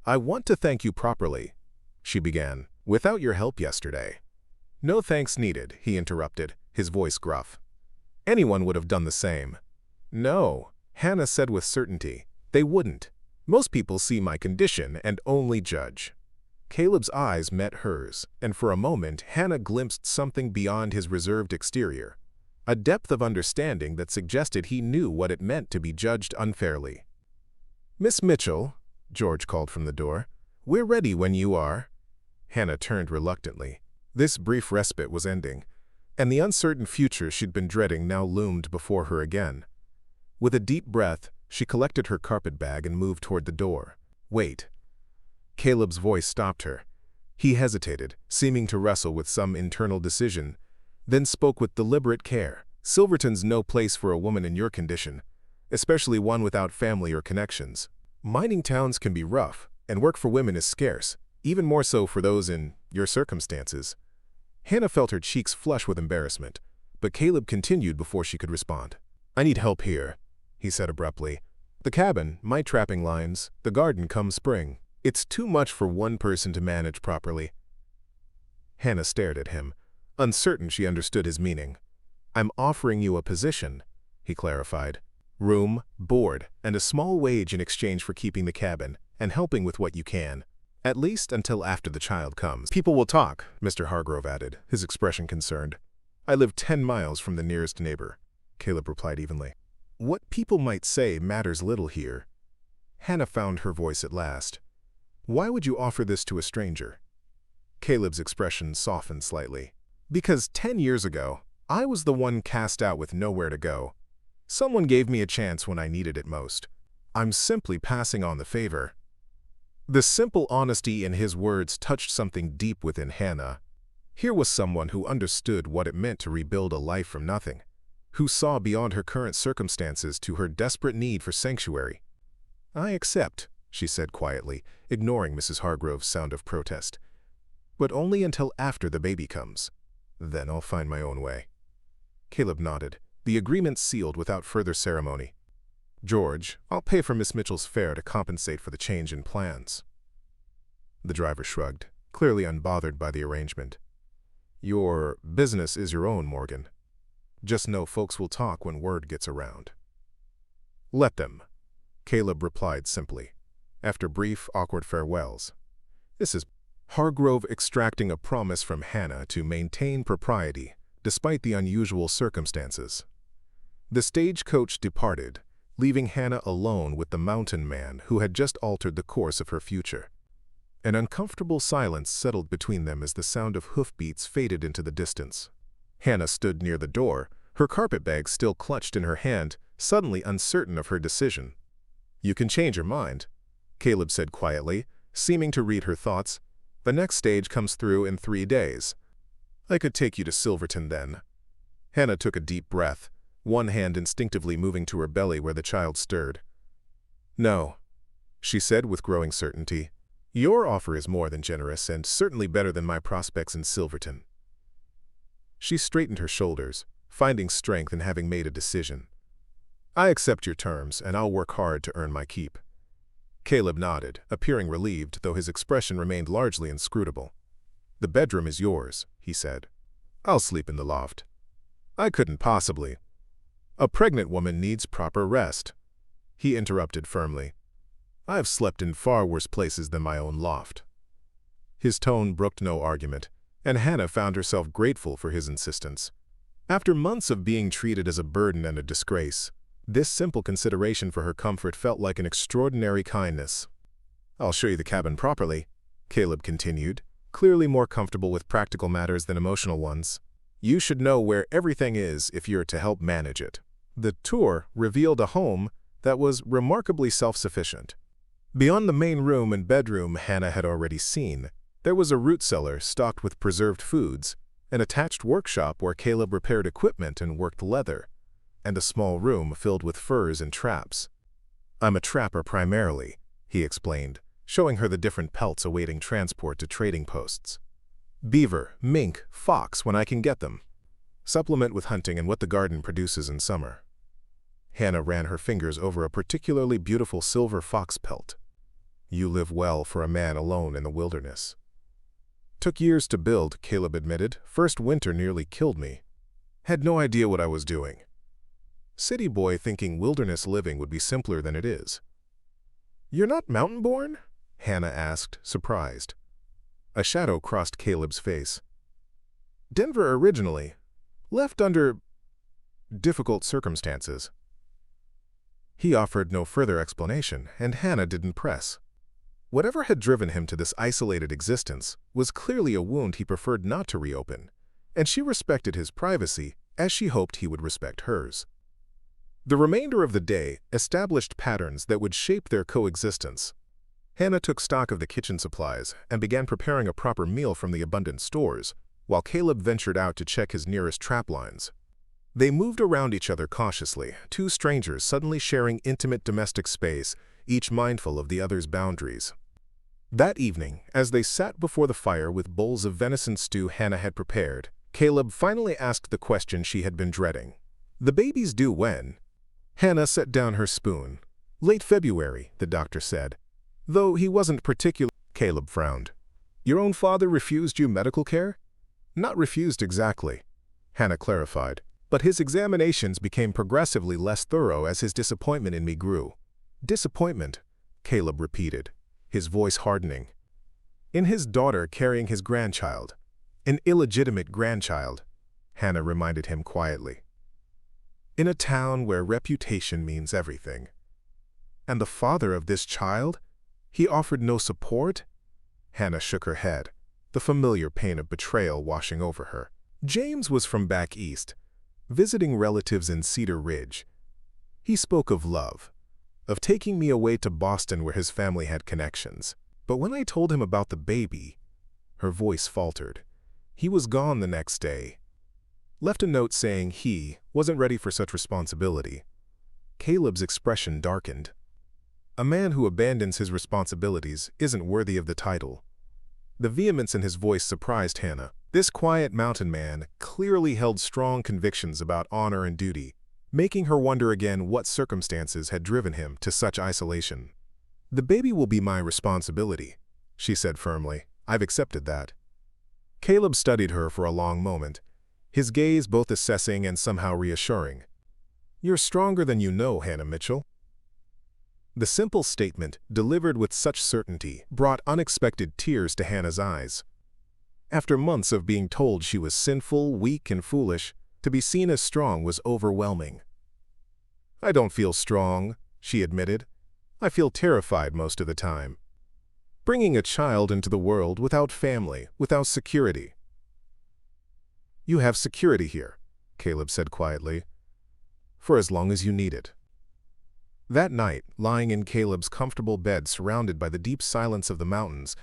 "I want to thank you properly," she began, "without your help yesterday." "No thanks needed," he interrupted, his voice gruff. "Anyone would have done the same." "No," Hannah said with certainty, "they wouldn't. Most people see my condition and only judge." Caleb's eyes met hers, and for a moment Hannah glimpsed something beyond his reserved exterior, a depth of understanding that suggested he knew what it meant to be judged unfairly. "Miss Mitchell," George called from the door, "we're ready when you are." Hannah turned reluctantly. This brief respite was ending, and the uncertain future she'd been dreading now loomed before her again. With a deep breath, she collected her carpetbag and moved toward the door. "Wait." Caleb's voice stopped her. He hesitated, seeming to wrestle with some internal decision, then spoke with deliberate care. "Silverton's no place for a woman in your condition, especially one without family or connections. Mining towns can be rough, and work for women is scarce, even more so for those in your circumstances." Hannah felt her cheeks flush with embarrassment, but Caleb continued before she could respond. "I need help here," he said abruptly. "The cabin, my trapping lines, the garden come spring. It's too much for one person to manage properly." Hannah stared at him, uncertain she understood his meaning. "I'm offering you a position," he clarified. "Room, board, and a small wage in exchange for keeping the cabin and helping with what you can. At least until after the child comes." "People will talk," Mr. Hargrove added, his expression concerned. "I live 10 miles from the nearest neighbor," Caleb replied evenly. "What people might say matters little here." Hannah found her voice at last. "Why would you offer this to a stranger?" Caleb's expression softened slightly. "Because 10 years ago, I was the one cast out with nowhere to go. Someone gave me a chance when I needed it most. I'm simply passing on the favor." The simple honesty in his words touched something deep within Hannah. Here was someone who understood what it meant to rebuild a life from nothing, who saw beyond her current circumstances to her desperate need for sanctuary. "I accept," she said quietly, ignoring Mrs. Hargrove's sound of protest. "But only until after the baby comes. Then I'll find my own way." Caleb nodded, the agreement sealed without further ceremony. "George, I'll pay for Miss Mitchell's fare to compensate for the change in plans." The driver shrugged, clearly unbothered by the arrangement. "Your business is your own, Morgan. Just know folks will talk when word gets around." "Let them," Caleb replied simply, after brief, awkward farewells. This is Hargrove extracting a promise from Hannah to maintain propriety, despite the unusual circumstances. The stagecoach departed, leaving Hannah alone with the mountain man who had just altered the course of her future. An uncomfortable silence settled between them as the sound of hoofbeats faded into the distance. Hannah stood near the door, her carpetbag still clutched in her hand, suddenly uncertain of her decision. "You can change your mind," Caleb said quietly, seeming to read her thoughts. "The next stage comes through in 3 days. I could take you to Silverton then." Hannah took a deep breath, one hand instinctively moving to her belly where the child stirred. "No," she said with growing certainty. "Your offer is more than generous and certainly better than my prospects in Silverton." She straightened her shoulders, finding strength in having made a decision. "I accept your terms, and I'll work hard to earn my keep." Caleb nodded, appearing relieved, though his expression remained largely inscrutable. "The bedroom is yours," he said. "I'll sleep in the loft." "I couldn't possibly." "A pregnant woman needs proper rest," he interrupted firmly. "I've slept in far worse places than my own loft." His tone brooked no argument, and Hannah found herself grateful for his insistence. After months of being treated as a burden and a disgrace, this simple consideration for her comfort felt like an extraordinary kindness. "I'll show you the cabin properly," Caleb continued, clearly more comfortable with practical matters than emotional ones. "You should know where everything is if you're to help manage it." The tour revealed a home that was remarkably self-sufficient. Beyond the main room and bedroom Hannah had already seen, there was a root cellar stocked with preserved foods, an attached workshop where Caleb repaired equipment and worked leather, and a small room filled with furs and traps. "I'm a trapper primarily," he explained, showing her the different pelts awaiting transport to trading posts. "Beaver, mink, fox when I can get them. Supplement with hunting and what the garden produces in summer." Hannah ran her fingers over a particularly beautiful silver fox pelt. "You live well for a man alone in the wilderness." "Took years to build," Caleb admitted. "First winter nearly killed me. Had no idea what I was doing. City boy thinking wilderness living would be simpler than it is." "You're not mountain-born?" Hannah asked, surprised. A shadow crossed Caleb's face. "Denver originally. Left under difficult circumstances." He offered no further explanation, and Hannah didn't press. Whatever had driven him to this isolated existence was clearly a wound he preferred not to reopen, and she respected his privacy as she hoped he would respect hers. The remainder of the day established patterns that would shape their coexistence. Hannah took stock of the kitchen supplies and began preparing a proper meal from the abundant stores, while Caleb ventured out to check his nearest trap lines. They moved around each other cautiously, two strangers suddenly sharing intimate domestic space, each mindful of the other's boundaries. That evening, as they sat before the fire with bowls of venison stew Hannah had prepared, Caleb finally asked the question she had been dreading. "The baby's due when?" Hannah set down her spoon. "Late February," the doctor said. "Though he wasn't particular." Caleb frowned. "Your own father refused you medical care?" "Not refused exactly," Hannah clarified, "but his examinations became progressively less thorough as his disappointment in me grew." "Disappointment," Caleb repeated, his voice hardening. "In his daughter carrying his grandchild. An illegitimate grandchild," Hannah reminded him quietly. "In a town where reputation means everything. And the father of this child? He offered no support?" Hannah shook her head, the familiar pain of betrayal washing over her. "James was from back east, visiting relatives in Cedar Ridge. He spoke of love, of taking me away to Boston where his family had connections. But when I told him about the baby," her voice faltered, "he was gone the next day. Left a note saying he wasn't ready for such responsibility." Caleb's expression darkened. A man who abandons his responsibilities isn't worthy of the title. The vehemence in his voice surprised Hannah. This quiet mountain man clearly held strong convictions about honor and duty, making her wonder again what circumstances had driven him to such isolation. "The baby will be my responsibility," she said firmly. "I've accepted that." Caleb studied her for a long moment, his gaze both assessing and somehow reassuring. "You're stronger than you know, Hannah Mitchell." The simple statement, delivered with such certainty, brought unexpected tears to Hannah's eyes. After months of being told she was sinful, weak, and foolish, to be seen as strong was overwhelming. "I don't feel strong," she admitted. "I feel terrified most of the time. Bringing a child into the world without family, without security." "You have security here," Caleb said quietly, "for as long as you need it." That night, lying in Caleb's comfortable bed surrounded by the deep silence of the mountains,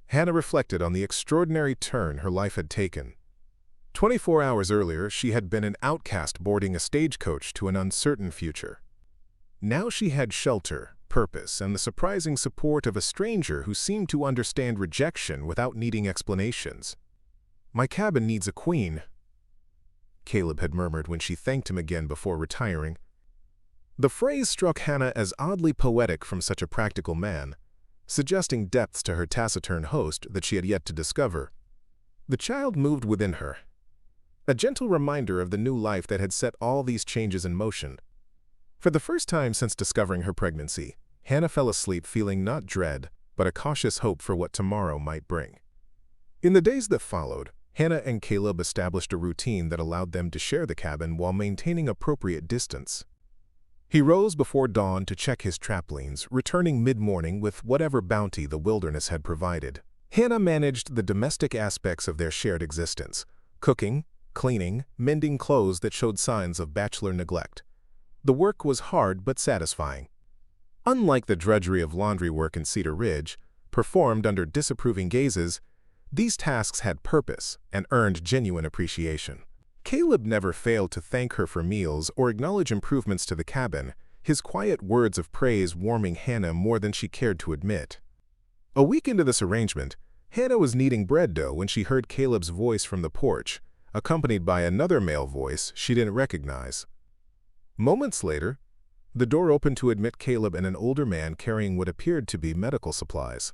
Hannah reflected on the extraordinary turn her life had taken. 24 hours earlier, she had been an outcast boarding a stagecoach to an uncertain future. Now she had shelter, purpose, and the surprising support of a stranger who seemed to understand rejection without needing explanations. "My cabin needs a queen," Caleb had murmured when she thanked him again before retiring. The phrase struck Hannah as oddly poetic from such a practical man, suggesting depths to her taciturn host that she had yet to discover. The child moved within her, a gentle reminder of the new life that had set all these changes in motion. For the first time since discovering her pregnancy, Hannah fell asleep feeling not dread, but a cautious hope for what tomorrow might bring. In the days that followed, Hannah and Caleb established a routine that allowed them to share the cabin while maintaining appropriate distance. He rose before dawn to check his trampolines, returning mid-morning with whatever bounty the wilderness had provided. Hannah managed the domestic aspects of their shared existence: cooking, cleaning, mending clothes that showed signs of bachelor neglect. The work was hard but satisfying. Unlike the drudgery of laundry work in Cedar Ridge, performed under disapproving gazes, these tasks had purpose and earned genuine appreciation. Caleb never failed to thank her for meals or acknowledge improvements to the cabin, his quiet words of praise warming Hannah more than she cared to admit. A week into this arrangement, Hannah was kneading bread dough when she heard Caleb's voice from the porch, accompanied by another male voice she didn't recognize. Moments later, the door opened to admit Caleb and an older man carrying what appeared to be medical supplies.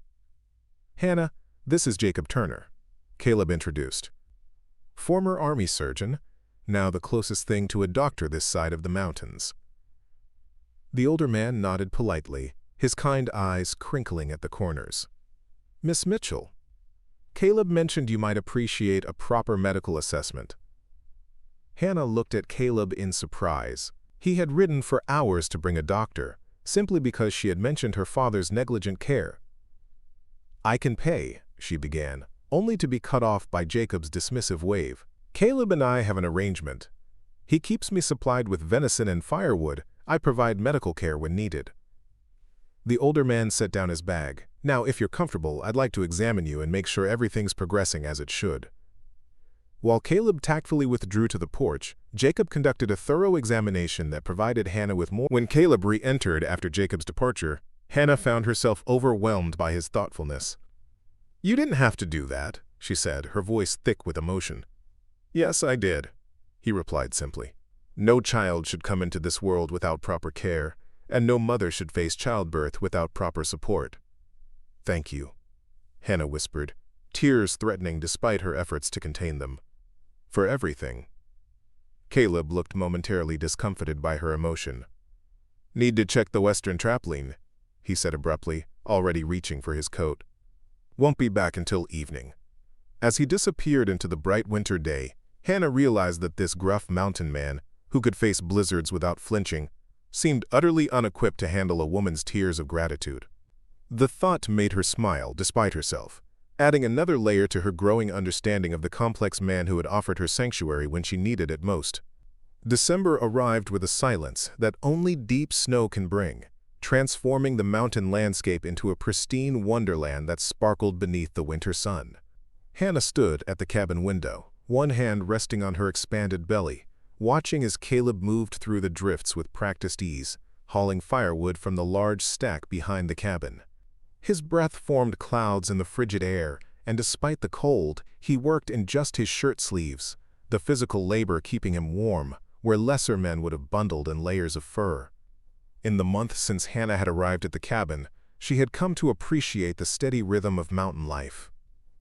"Hannah, this is Jacob Turner," Caleb introduced. "Former Army surgeon, now the closest thing to a doctor this side of the mountains." The older man nodded politely, his kind eyes crinkling at the corners. "Miss Mitchell, Caleb mentioned you might appreciate a proper medical assessment." Hannah looked at Caleb in surprise. He had ridden for hours to bring a doctor, simply because she had mentioned her father's negligent care. "I can pay," she began, only to be cut off by Jacob's dismissive wave. "Caleb and I have an arrangement. He keeps me supplied with venison and firewood. I provide medical care when needed." The older man set down his bag. "Now, if you're comfortable, I'd like to examine you and make sure everything's progressing as it should." While Caleb tactfully withdrew to the porch, Jacob conducted a thorough examination that provided Hannah with more. When Caleb re-entered after Jacob's departure, Hannah found herself overwhelmed by his thoughtfulness. "You didn't have to do that," she said, her voice thick with emotion. "Yes, I did," he replied simply. "No child should come into this world without proper care, and no mother should face childbirth without proper support." "Thank you," Hannah whispered, tears threatening despite her efforts to contain them. "For everything." Caleb looked momentarily discomfited by her emotion. "Need to check the western trampoline," he said abruptly, already reaching for his coat. "Won't be back until evening." As he disappeared into the bright winter day, Hannah realized that this gruff mountain man, who could face blizzards without flinching, seemed utterly unequipped to handle a woman's tears of gratitude. The thought made her smile despite herself, adding another layer to her growing understanding of the complex man who had offered her sanctuary when she needed it most. December arrived with a silence that only deep snow can bring, transforming the mountain landscape into a pristine wonderland that sparkled beneath the winter sun. Hannah stood at the cabin window, one hand resting on her expanded belly, watching as Caleb moved through the drifts with practiced ease, hauling firewood from the large stack behind the cabin. His breath formed clouds in the frigid air, and despite the cold, he worked in just his shirt sleeves, the physical labor keeping him warm, where lesser men would have bundled in layers of fur. In the month since Hannah had arrived at the cabin, she had come to appreciate the steady rhythm of mountain life.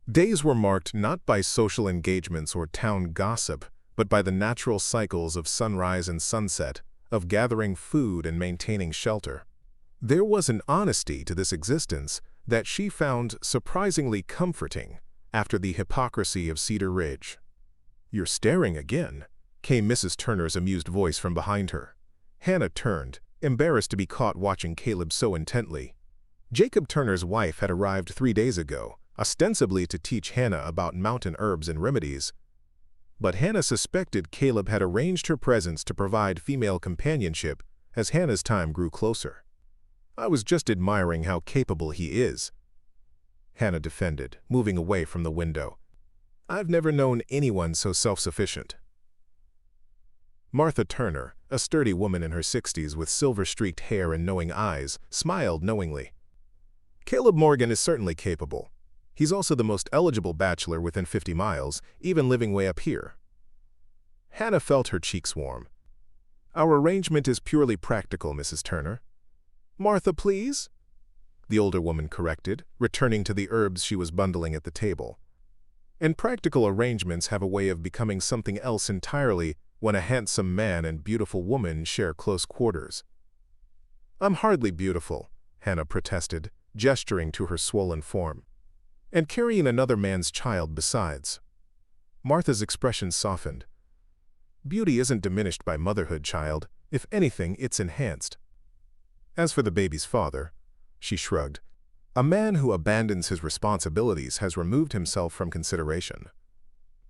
Days were marked not by social engagements or town gossip, but by the natural cycles of sunrise and sunset, of gathering food and maintaining shelter. There was an honesty to this existence that she found surprisingly comforting after the hypocrisy of Cedar Ridge. "You're staring again," came Mrs. Turner's amused voice from behind her. Hannah turned, embarrassed to be caught watching Caleb so intently. Jacob Turner's wife had arrived 3 days ago, ostensibly to teach Hannah about mountain herbs and remedies. But Hannah suspected Caleb had arranged her presence to provide female companionship as Hannah's time grew closer. "I was just admiring how capable he is," Hannah defended, moving away from the window. "I've never known anyone so self-sufficient." Martha Turner, a sturdy woman in her 60s with silver-streaked hair and knowing eyes, smiled knowingly. "Caleb Morgan is certainly capable. He's also the most eligible bachelor within 50 miles, even living way up here." Hannah felt her cheeks warm. "Our arrangement is purely practical, Mrs. Turner." "Martha, please," the older woman corrected, returning to the herbs she was bundling at the table. And practical arrangements have a way of becoming something else entirely when a handsome man and beautiful woman share close quarters. "I'm hardly beautiful," Hannah protested, gesturing to her swollen form. "And carrying another man's child besides." Martha's expression softened. Beauty isn't diminished by motherhood, child. If anything, it's enhanced. As for the baby's father, she shrugged. A man who abandons his responsibilities has removed himself from consideration.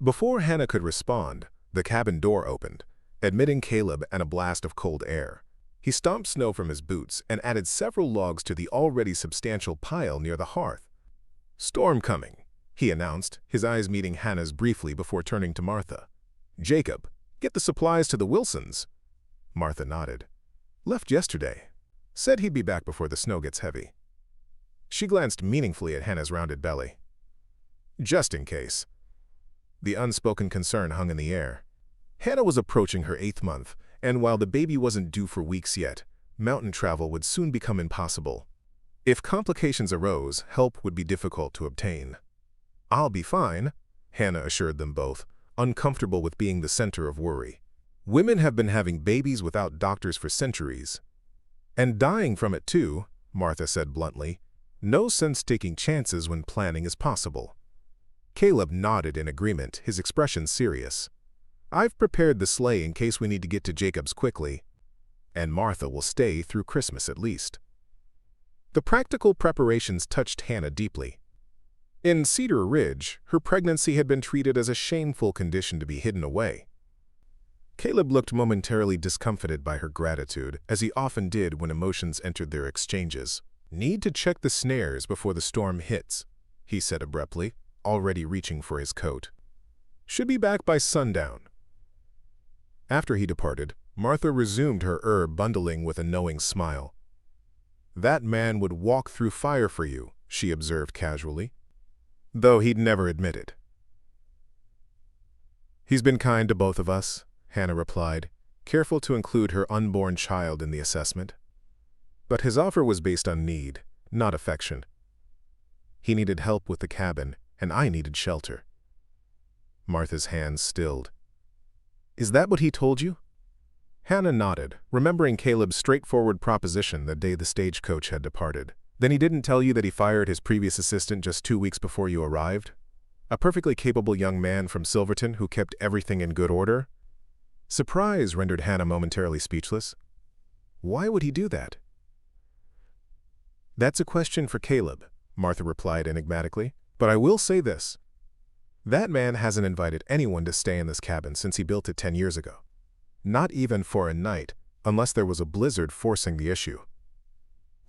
Before Hannah could respond, the cabin door opened, admitting Caleb and a blast of cold air. He stomped snow from his boots and added several logs to the already substantial pile near the hearth. "Storm coming," he announced, his eyes meeting Hannah's briefly before turning to Martha. "Jacob, get the supplies to the Wilsons." Martha nodded. "Left yesterday. Said he'd be back before the snow gets heavy." She glanced meaningfully at Hannah's rounded belly. "Just in case." The unspoken concern hung in the air. Hannah was approaching her 8th month, and while the baby wasn't due for weeks yet, mountain travel would soon become impossible. If complications arose, help would be difficult to obtain. "I'll be fine," Hannah assured them both, uncomfortable with being the center of worry. "Women have been having babies without doctors for centuries. And dying from it too," Martha said bluntly. "No sense taking chances when planning is possible." Caleb nodded in agreement, his expression serious. "I've prepared the sleigh in case we need to get to Jacob's quickly. And Martha will stay through Christmas at least." The practical preparations touched Hannah deeply. In Cedar Ridge, her pregnancy had been treated as a shameful condition to be hidden away. Caleb looked momentarily discomfited by her gratitude, as he often did when emotions entered their exchanges. "Need to check the snares before the storm hits," he said abruptly, already reaching for his coat. "Should be back by sundown." After he departed, Martha resumed her herb bundling with a knowing smile. "That man would walk through fire for you," she observed casually, though he'd never admit it. "He's been kind to both of us," Hannah replied, careful to include her unborn child in the assessment. "But his offer was based on need, not affection. He needed help with the cabin, and I needed shelter." Martha's hands stilled. "Is that what he told you?" Hannah nodded, remembering Caleb's straightforward proposition the day the stagecoach had departed. "Then he didn't tell you that he fired his previous assistant just 2 weeks before you arrived? A perfectly capable young man from Silverton who kept everything in good order?" Surprise rendered Hannah momentarily speechless. Why would he do that? "That's a question for Caleb," Martha replied enigmatically. "But I will say this. That man hasn't invited anyone to stay in this cabin since he built it 10 years ago. Not even for a night, unless there was a blizzard forcing the issue."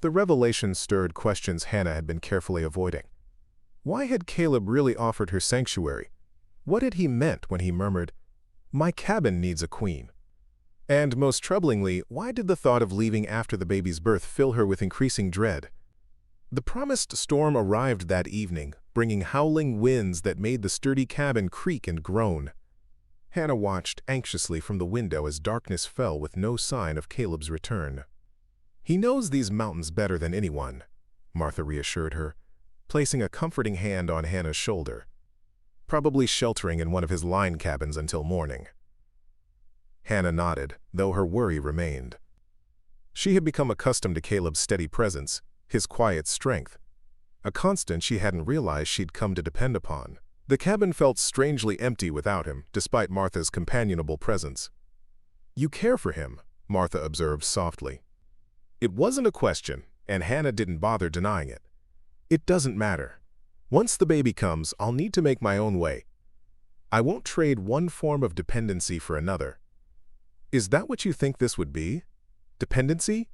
The revelation stirred questions Hannah had been carefully avoiding. Why had Caleb really offered her sanctuary? What had he meant when he murmured, "My cabin needs a queen"? And most troublingly, why did the thought of leaving after the baby's birth fill her with increasing dread? The promised storm arrived that evening, bringing howling winds that made the sturdy cabin creak and groan. Hannah watched anxiously from the window as darkness fell with no sign of Caleb's return. "He knows these mountains better than anyone," Martha reassured her, placing a comforting hand on Hannah's shoulder. "Probably sheltering in one of his line cabins until morning." Hannah nodded, though her worry remained. She had become accustomed to Caleb's steady presence, his quiet strength, a constant she hadn't realized she'd come to depend upon. The cabin felt strangely empty without him, despite Martha's companionable presence. "You care for him," Martha observed softly. It wasn't a question, and Hannah didn't bother denying it. "It doesn't matter. Once the baby comes, I'll need to make my own way. I won't trade one form of dependency for another." "Is that what you think this would be? Dependency?"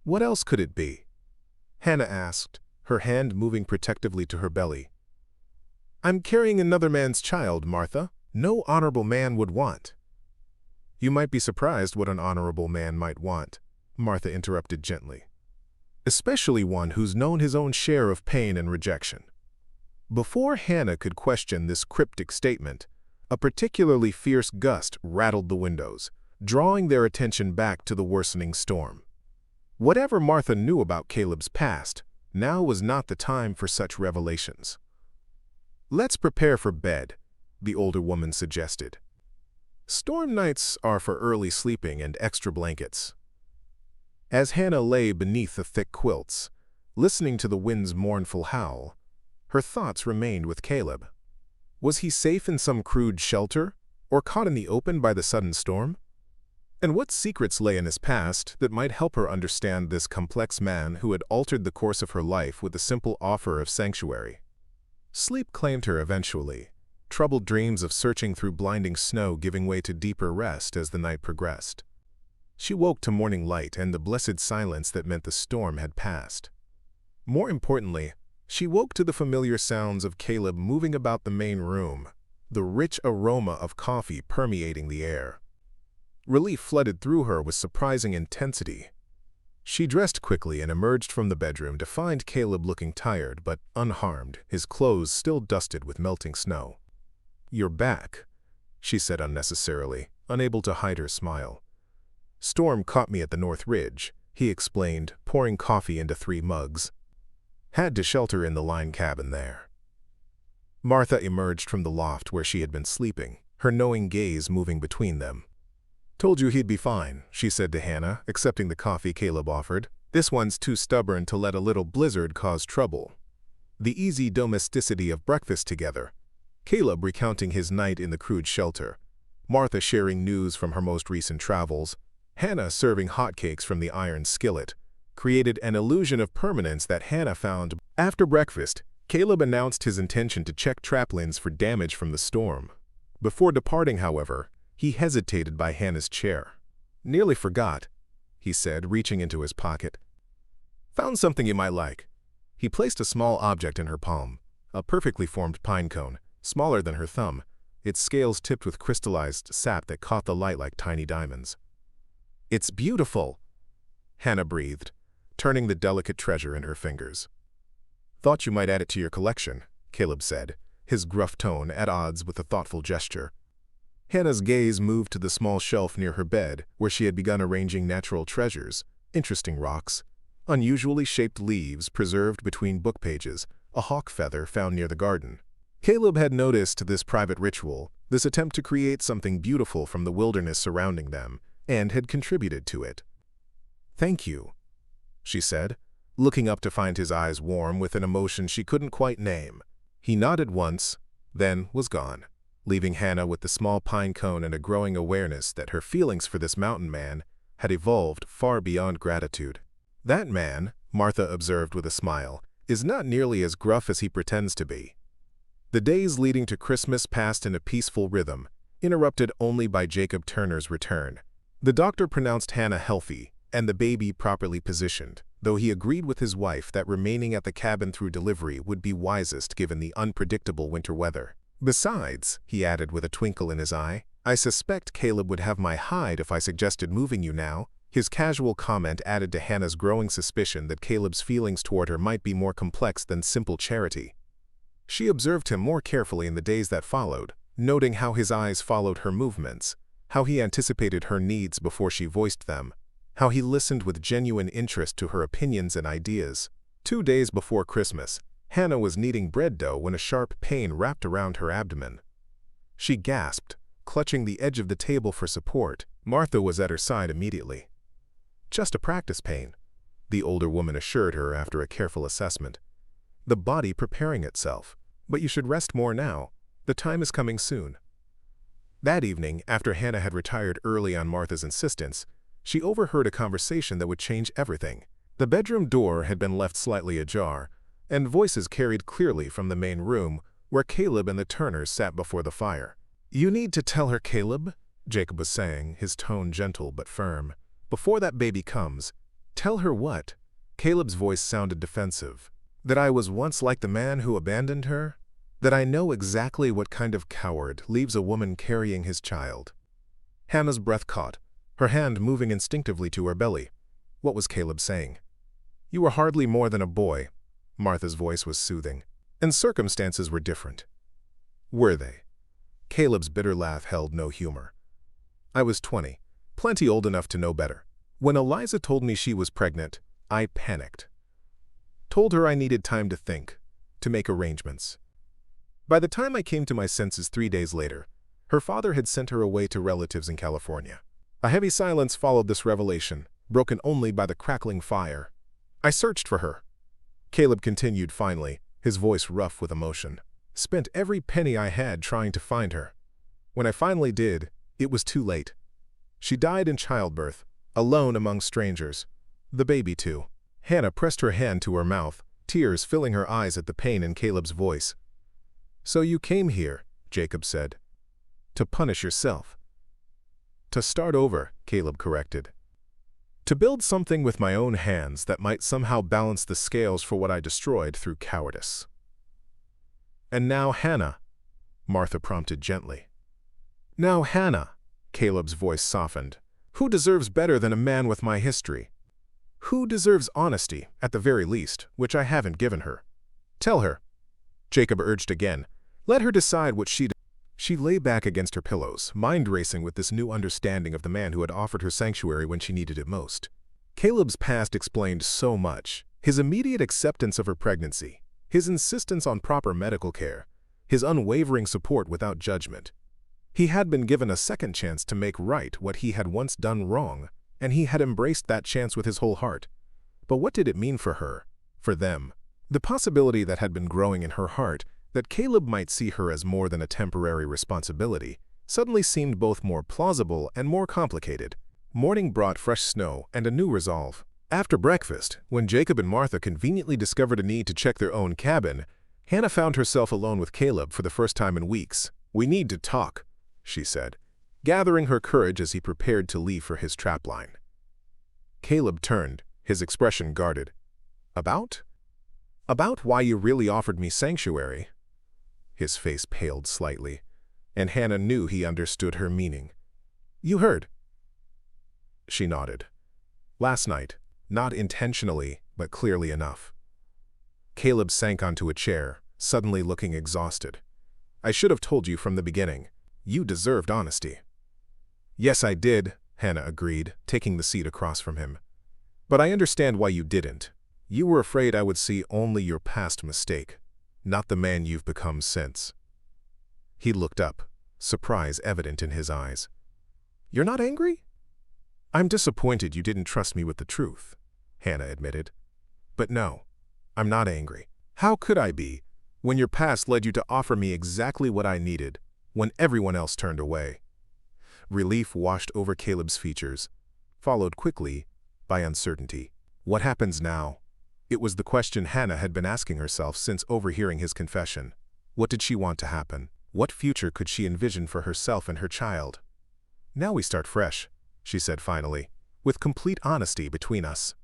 "What else could it be?" Hannah asked, her hand moving protectively to her belly. "I'm carrying another man's child, Martha. No honorable man would want." "You might be surprised what an honorable man might want," Martha interrupted gently. "Especially one who's known his own share of pain and rejection." Before Hannah could question this cryptic statement, a particularly fierce gust rattled the windows, drawing their attention back to the worsening storm. Whatever Martha knew about Caleb's past, now was not the time for such revelations. "Let's prepare for bed," the older woman suggested. "Storm nights are for early sleeping and extra blankets." As Hannah lay beneath the thick quilts, listening to the wind's mournful howl, her thoughts remained with Caleb. Was he safe in some crude shelter, or caught in the open by the sudden storm? And what secrets lay in his past that might help her understand this complex man who had altered the course of her life with a simple offer of sanctuary? Sleep claimed her eventually, troubled dreams of searching through blinding snow giving way to deeper rest as the night progressed. She woke to morning light and the blessed silence that meant the storm had passed. More importantly, she woke to the familiar sounds of Caleb moving about the main room, the rich aroma of coffee permeating the air. Relief flooded through her with surprising intensity. She dressed quickly and emerged from the bedroom to find Caleb looking tired but unharmed, his clothes still dusted with melting snow. "You're back," she said unnecessarily, unable to hide her smile. "Storm caught me at the North Ridge," he explained, pouring coffee into 3 mugs. "Had to shelter in the line cabin there." Martha emerged from the loft where she had been sleeping, her knowing gaze moving between them. "Told you he'd be fine," she said to Hannah, accepting the coffee Caleb offered. "This one's too stubborn to let a little blizzard cause trouble." The easy domesticity of breakfast together, Caleb recounting his night in the crude shelter, Martha sharing news from her most recent travels, Hannah serving hotcakes from the iron skillet, created an illusion of permanence that Hannah found. After breakfast, Caleb announced his intention to check traplines for damage from the storm. Before departing, however, he hesitated by Hannah's chair. "Nearly forgot," he said, reaching into his pocket. "Found something you might like." He placed a small object in her palm, a perfectly formed pine cone, smaller than her thumb, its scales tipped with crystallized sap that caught the light like tiny diamonds. "It's beautiful," Hannah breathed, turning the delicate treasure in her fingers. "Thought you might add it to your collection," Caleb said, his gruff tone at odds with a thoughtful gesture. Hannah's gaze moved to the small shelf near her bed, where she had begun arranging natural treasures, interesting rocks, unusually shaped leaves preserved between book pages, a hawk feather found near the garden. Caleb had noticed this private ritual, this attempt to create something beautiful from the wilderness surrounding them, and had contributed to it. "Thank you," she said, looking up to find his eyes warm with an emotion she couldn't quite name. He nodded once, then was gone, leaving Hannah with the small pine cone and a growing awareness that her feelings for this mountain man had evolved far beyond gratitude. "That man," Martha observed with a smile, "is not nearly as gruff as he pretends to be." The days leading to Christmas passed in a peaceful rhythm, interrupted only by Jacob Turner's return. The doctor pronounced Hannah healthy and the baby properly positioned, though he agreed with his wife that remaining at the cabin through delivery would be wisest given the unpredictable winter weather. "Besides," he added with a twinkle in his eye, "I suspect Caleb would have my hide if I suggested moving you now." His casual comment added to Hannah's growing suspicion that Caleb's feelings toward her might be more complex than simple charity. She observed him more carefully in the days that followed, noting how his eyes followed her movements, how he anticipated her needs before she voiced them, how he listened with genuine interest to her opinions and ideas. 2 days before Christmas, Hannah was kneading bread dough when a sharp pain wrapped around her abdomen. She gasped, clutching the edge of the table for support. Martha was at her side immediately. "Just a practice pain," the older woman assured her after a careful assessment. "The body preparing itself, but you should rest more now. The time is coming soon." That evening, after Hannah had retired early on Martha's insistence, she overheard a conversation that would change everything. The bedroom door had been left slightly ajar, and voices carried clearly from the main room, where Caleb and the Turners sat before the fire. "You need to tell her, Caleb," Jacob was saying, his tone gentle but firm. "Before that baby comes." "Tell her what?" Caleb's voice sounded defensive. "That I was once like the man who abandoned her? That I know exactly what kind of coward leaves a woman carrying his child." Hannah's breath caught, her hand moving instinctively to her belly. What was Caleb saying? "You were hardly more than a boy." Martha's voice was soothing. "And circumstances were different." Were they? Caleb's bitter laugh held no humor. "I was 20, plenty old enough to know better. When Eliza told me she was pregnant, I panicked. Told her I needed time to think, to make arrangements. By the time I came to my senses 3 days later, her father had sent her away to relatives in California. A heavy silence followed this revelation, broken only by the crackling fire. I searched for her." Caleb continued finally, his voice rough with emotion. Spent every penny I had trying to find her. When I finally did, it was too late. She died in childbirth, alone among strangers. The baby, too. Hannah pressed her hand to her mouth, tears filling her eyes at the pain in Caleb's voice. "So you came here," Jacob said. "To punish yourself." "To start over," Caleb corrected. "To build something with my own hands that might somehow balance the scales for what I destroyed through cowardice." "And now, Hannah," Martha prompted gently. "Now, Hannah," Caleb's voice softened, "who deserves better than a man with my history? Who deserves honesty, at the very least, which I haven't given her? Tell her." Jacob urged again. "Let her decide what she does." She lay back against her pillows, mind racing with this new understanding of the man who had offered her sanctuary when she needed it most. Caleb's past explained so much. His immediate acceptance of her pregnancy, his insistence on proper medical care, his unwavering support without judgment. He had been given a second chance to make right what he had once done wrong, and he had embraced that chance with his whole heart. But what did it mean for her, for them? The possibility that had been growing in her heart, that Caleb might see her as more than a temporary responsibility, suddenly seemed both more plausible and more complicated. Morning brought fresh snow and a new resolve. After breakfast, when Jacob and Martha conveniently discovered a need to check their own cabin, Hannah found herself alone with Caleb for the first time in weeks. "We need to talk," she said, gathering her courage as he prepared to leave for his trapline. Caleb turned, his expression guarded. "About? About why you really offered me sanctuary?" His face paled slightly, and Hannah knew he understood her meaning. "You heard." She nodded. "Last night, not intentionally, but clearly enough." Caleb sank onto a chair, suddenly looking exhausted. "I should have told you from the beginning. You deserved honesty." "Yes, I did," Hannah agreed, taking the seat across from him. "But I understand why you didn't. You were afraid I would see only your past mistake, not the man you've become since." He looked up, surprise evident in his eyes. "You're not angry?" "I'm disappointed you didn't trust me with the truth," Hannah admitted. "But no, I'm not angry. How could I be, when your past led you to offer me exactly what I needed, when everyone else turned away?" Relief washed over Caleb's features, followed quickly by uncertainty. What happens now? It was the question Hannah had been asking herself since overhearing his confession. What did she want to happen? What future could she envision for herself and her child? "Now we start fresh," she said finally, "with complete honesty between us."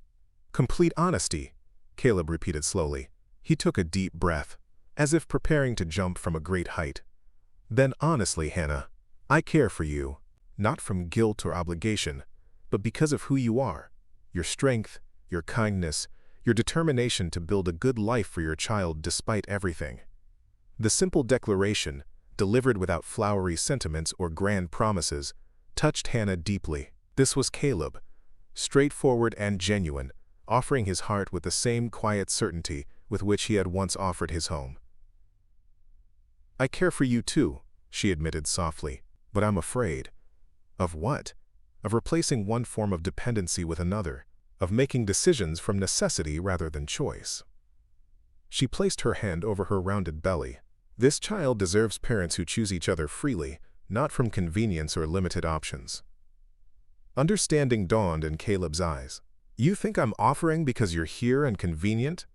"Complete honesty," Caleb repeated slowly. He took a deep breath, as if preparing to jump from a great height. "Then honestly, Hannah, I care for you, not from guilt or obligation, but because of who you are, your strength, your kindness, your determination to build a good life for your child despite everything." The simple declaration, delivered without flowery sentiments or grand promises, touched Hannah deeply. This was Caleb, straightforward and genuine, offering his heart with the same quiet certainty with which he had once offered his home. "I care for you too," she admitted softly, "but I'm afraid." "Of what?" "Of replacing one form of dependency with another, of making decisions from necessity rather than choice." She placed her hand over her rounded belly. "This child deserves parents who choose each other freely, not from convenience or limited options." Understanding dawned in Caleb's eyes. "You think I'm offering because you're here and convenient?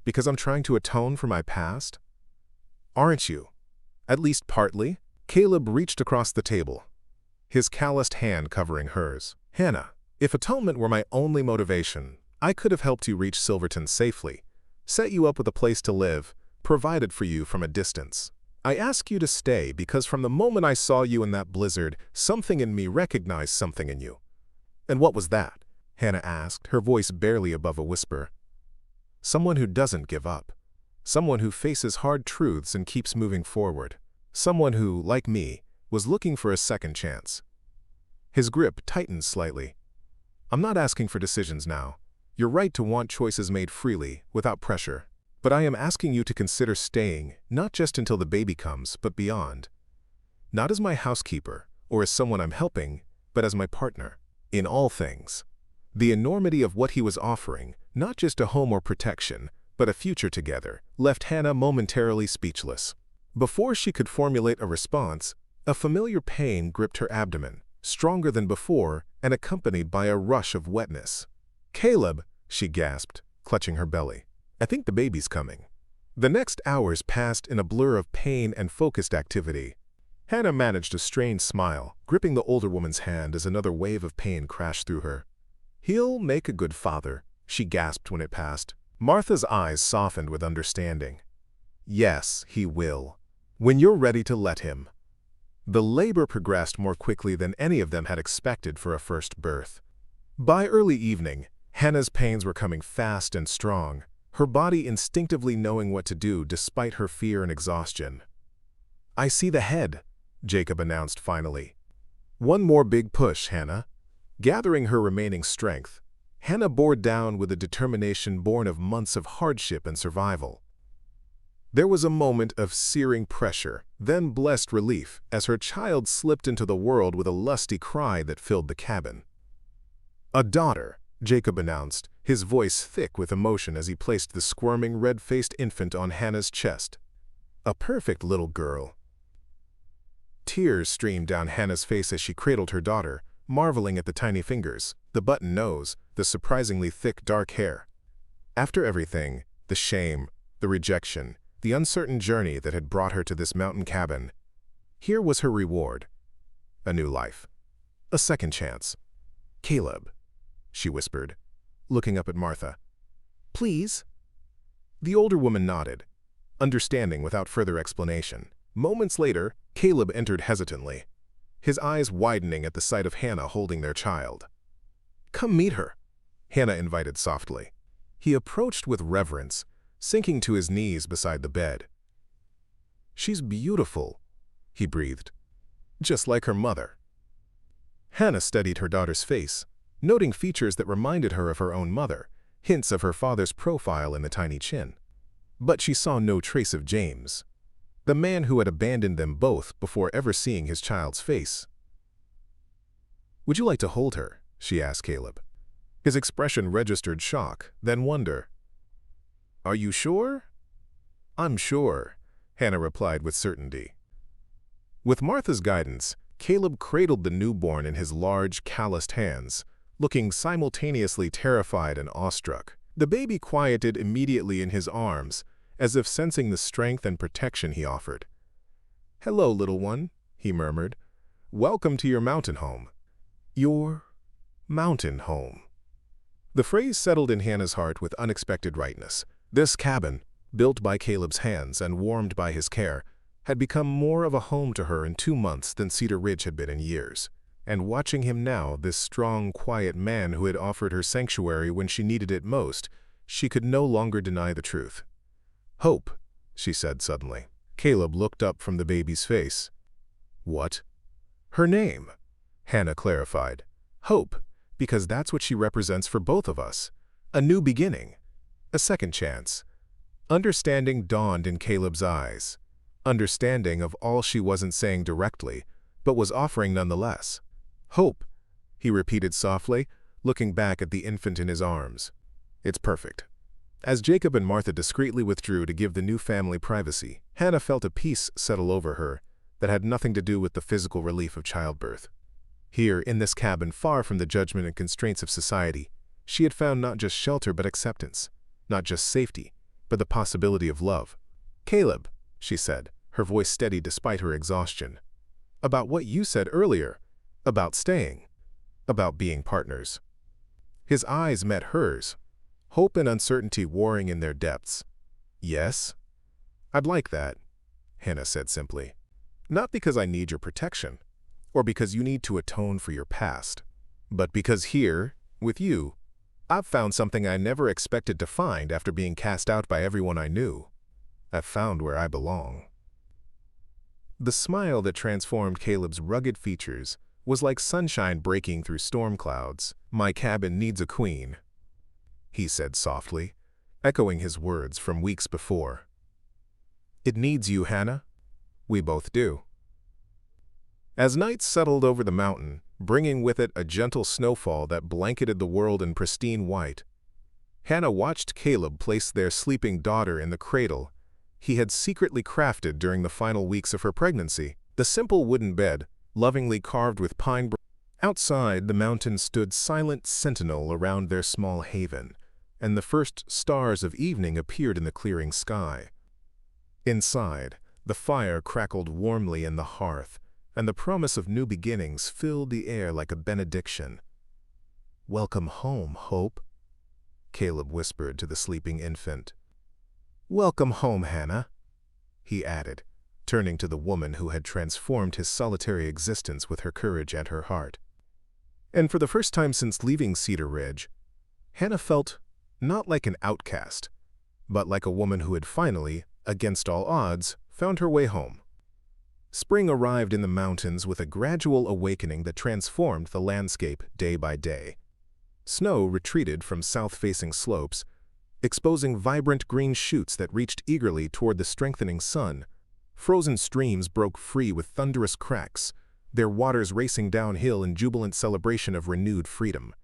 Because I'm trying to atone for my past? Aren't you? At least partly?" Caleb reached across the table, his calloused hand covering hers. "Hannah, if atonement were my only motivation, I could have helped you reach Silverton safely, set you up with a place to live, provided for you from a distance. I ask you to stay because from the moment I saw you in that blizzard, something in me recognized something in you." "And what was that?" Hannah asked, her voice barely above a whisper. "Someone who doesn't give up. Someone who faces hard truths and keeps moving forward. Someone who, like me, was looking for a second chance." His grip tightened slightly. "I'm not asking for decisions now. You're right to want choices made freely, without pressure. But I am asking you to consider staying, not just until the baby comes, but beyond. Not as my housekeeper, or as someone I'm helping, but as my partner. In all things." The enormity of what he was offering, not just a home or protection, but a future together, left Hannah momentarily speechless. Before she could formulate a response, a familiar pain gripped her abdomen, stronger than before and accompanied by a rush of wetness. "Caleb," she gasped, clutching her belly. "I think the baby's coming." The next hours passed in a blur of pain and focused activity. Hannah managed a strained smile, gripping the older woman's hand as another wave of pain crashed through her. "He'll make a good father," she gasped when it passed. Martha's eyes softened with understanding. "Yes, he will. When you're ready to let him." The labor progressed more quickly than any of them had expected for a first birth. By early evening, Hannah's pains were coming fast and strong, her body instinctively knowing what to do despite her fear and exhaustion. "I see the head," Jacob announced finally. "One more big push, Hannah." Gathering her remaining strength, Hannah bore down with a determination born of months of hardship and survival. There was a moment of searing pressure, then blessed relief as her child slipped into the world with a lusty cry that filled the cabin. "A daughter," Jacob announced, his voice thick with emotion as he placed the squirming, red-faced infant on Hannah's chest. "A perfect little girl." Tears streamed down Hannah's face as she cradled her daughter, marveling at the tiny fingers, the button nose, the surprisingly thick dark hair. After everything, the shame, the rejection, the uncertain journey that had brought her to this mountain cabin, here was her reward. A new life. A second chance. "Caleb," she whispered, looking up at Martha. "Please?" The older woman nodded, understanding without further explanation. Moments later, Caleb entered hesitantly, his eyes widening at the sight of Hannah holding their child. "Come meet her," Hannah invited softly. He approached with reverence, sinking to his knees beside the bed. "She's beautiful," he breathed, "just like her mother." Hannah studied her daughter's face, noting features that reminded her of her own mother, hints of her father's profile in the tiny chin. But she saw no trace of James, the man who had abandoned them both before ever seeing his child's face. "Would you like to hold her?" she asked Caleb. His expression registered shock, then wonder. "Are you sure?" "I'm sure," Hannah replied with certainty. With Martha's guidance, Caleb cradled the newborn in his large, calloused hands, looking simultaneously terrified and awestruck. The baby quieted immediately in his arms, as if sensing the strength and protection he offered. "Hello, little one," he murmured. "Welcome to your mountain home." "Your mountain home." The phrase settled in Hannah's heart with unexpected rightness. This cabin, built by Caleb's hands and warmed by his care, had become more of a home to her in 2 months than Cedar Ridge had been in years. And watching him now, this strong, quiet man who had offered her sanctuary when she needed it most, she could no longer deny the truth. "Hope," she said suddenly. Caleb looked up from the baby's face. "What?" "Her name," Hannah clarified. "Hope, because that's what she represents for both of us. A new beginning. A second chance." Understanding dawned in Caleb's eyes. Understanding of all she wasn't saying directly, but was offering nonetheless. "Hope," he repeated softly, looking back at the infant in his arms. "It's perfect." As Jacob and Martha discreetly withdrew to give the new family privacy, Hannah felt a peace settle over her that had nothing to do with the physical relief of childbirth. Here, in this cabin, far from the judgment and constraints of society, she had found not just shelter but acceptance, not just safety, but the possibility of love. "Caleb," she said, her voice steady despite her exhaustion. "About what you said earlier, about staying, about being partners." His eyes met hers, hope and uncertainty warring in their depths. "Yes, I'd like that," Hannah said simply. "Not because I need your protection, or because you need to atone for your past, but because here, with you, I've found something I never expected to find after being cast out by everyone I knew. I've found where I belong." The smile that transformed Caleb's rugged features was like sunshine breaking through storm clouds. "My cabin needs a queen," he said softly, echoing his words from weeks before. "It needs you, Hannah. We both do." As night settled over the mountain, bringing with it a gentle snowfall that blanketed the world in pristine white, Hannah watched Caleb place their sleeping daughter in the cradle, he had secretly crafted during the final weeks of her pregnancy. The simple wooden bed, lovingly carved with pine branches. Outside, the mountains stood silent sentinel around their small haven, and the first stars of evening appeared in the clearing sky. Inside, the fire crackled warmly in the hearth, and the promise of new beginnings filled the air like a benediction. "Welcome home, Hope," Caleb whispered to the sleeping infant. "Welcome home, Hannah," he added, turning to the woman who had transformed his solitary existence with her courage and her heart. And for the first time since leaving Cedar Ridge, Hannah felt not like an outcast, but like a woman who had finally, against all odds, found her way home. Spring arrived in the mountains with a gradual awakening that transformed the landscape day by day. Snow retreated from south-facing slopes, exposing vibrant green shoots that reached eagerly toward the strengthening sun. Frozen streams broke free with thunderous cracks, their waters racing downhill in jubilant celebration of renewed freedom.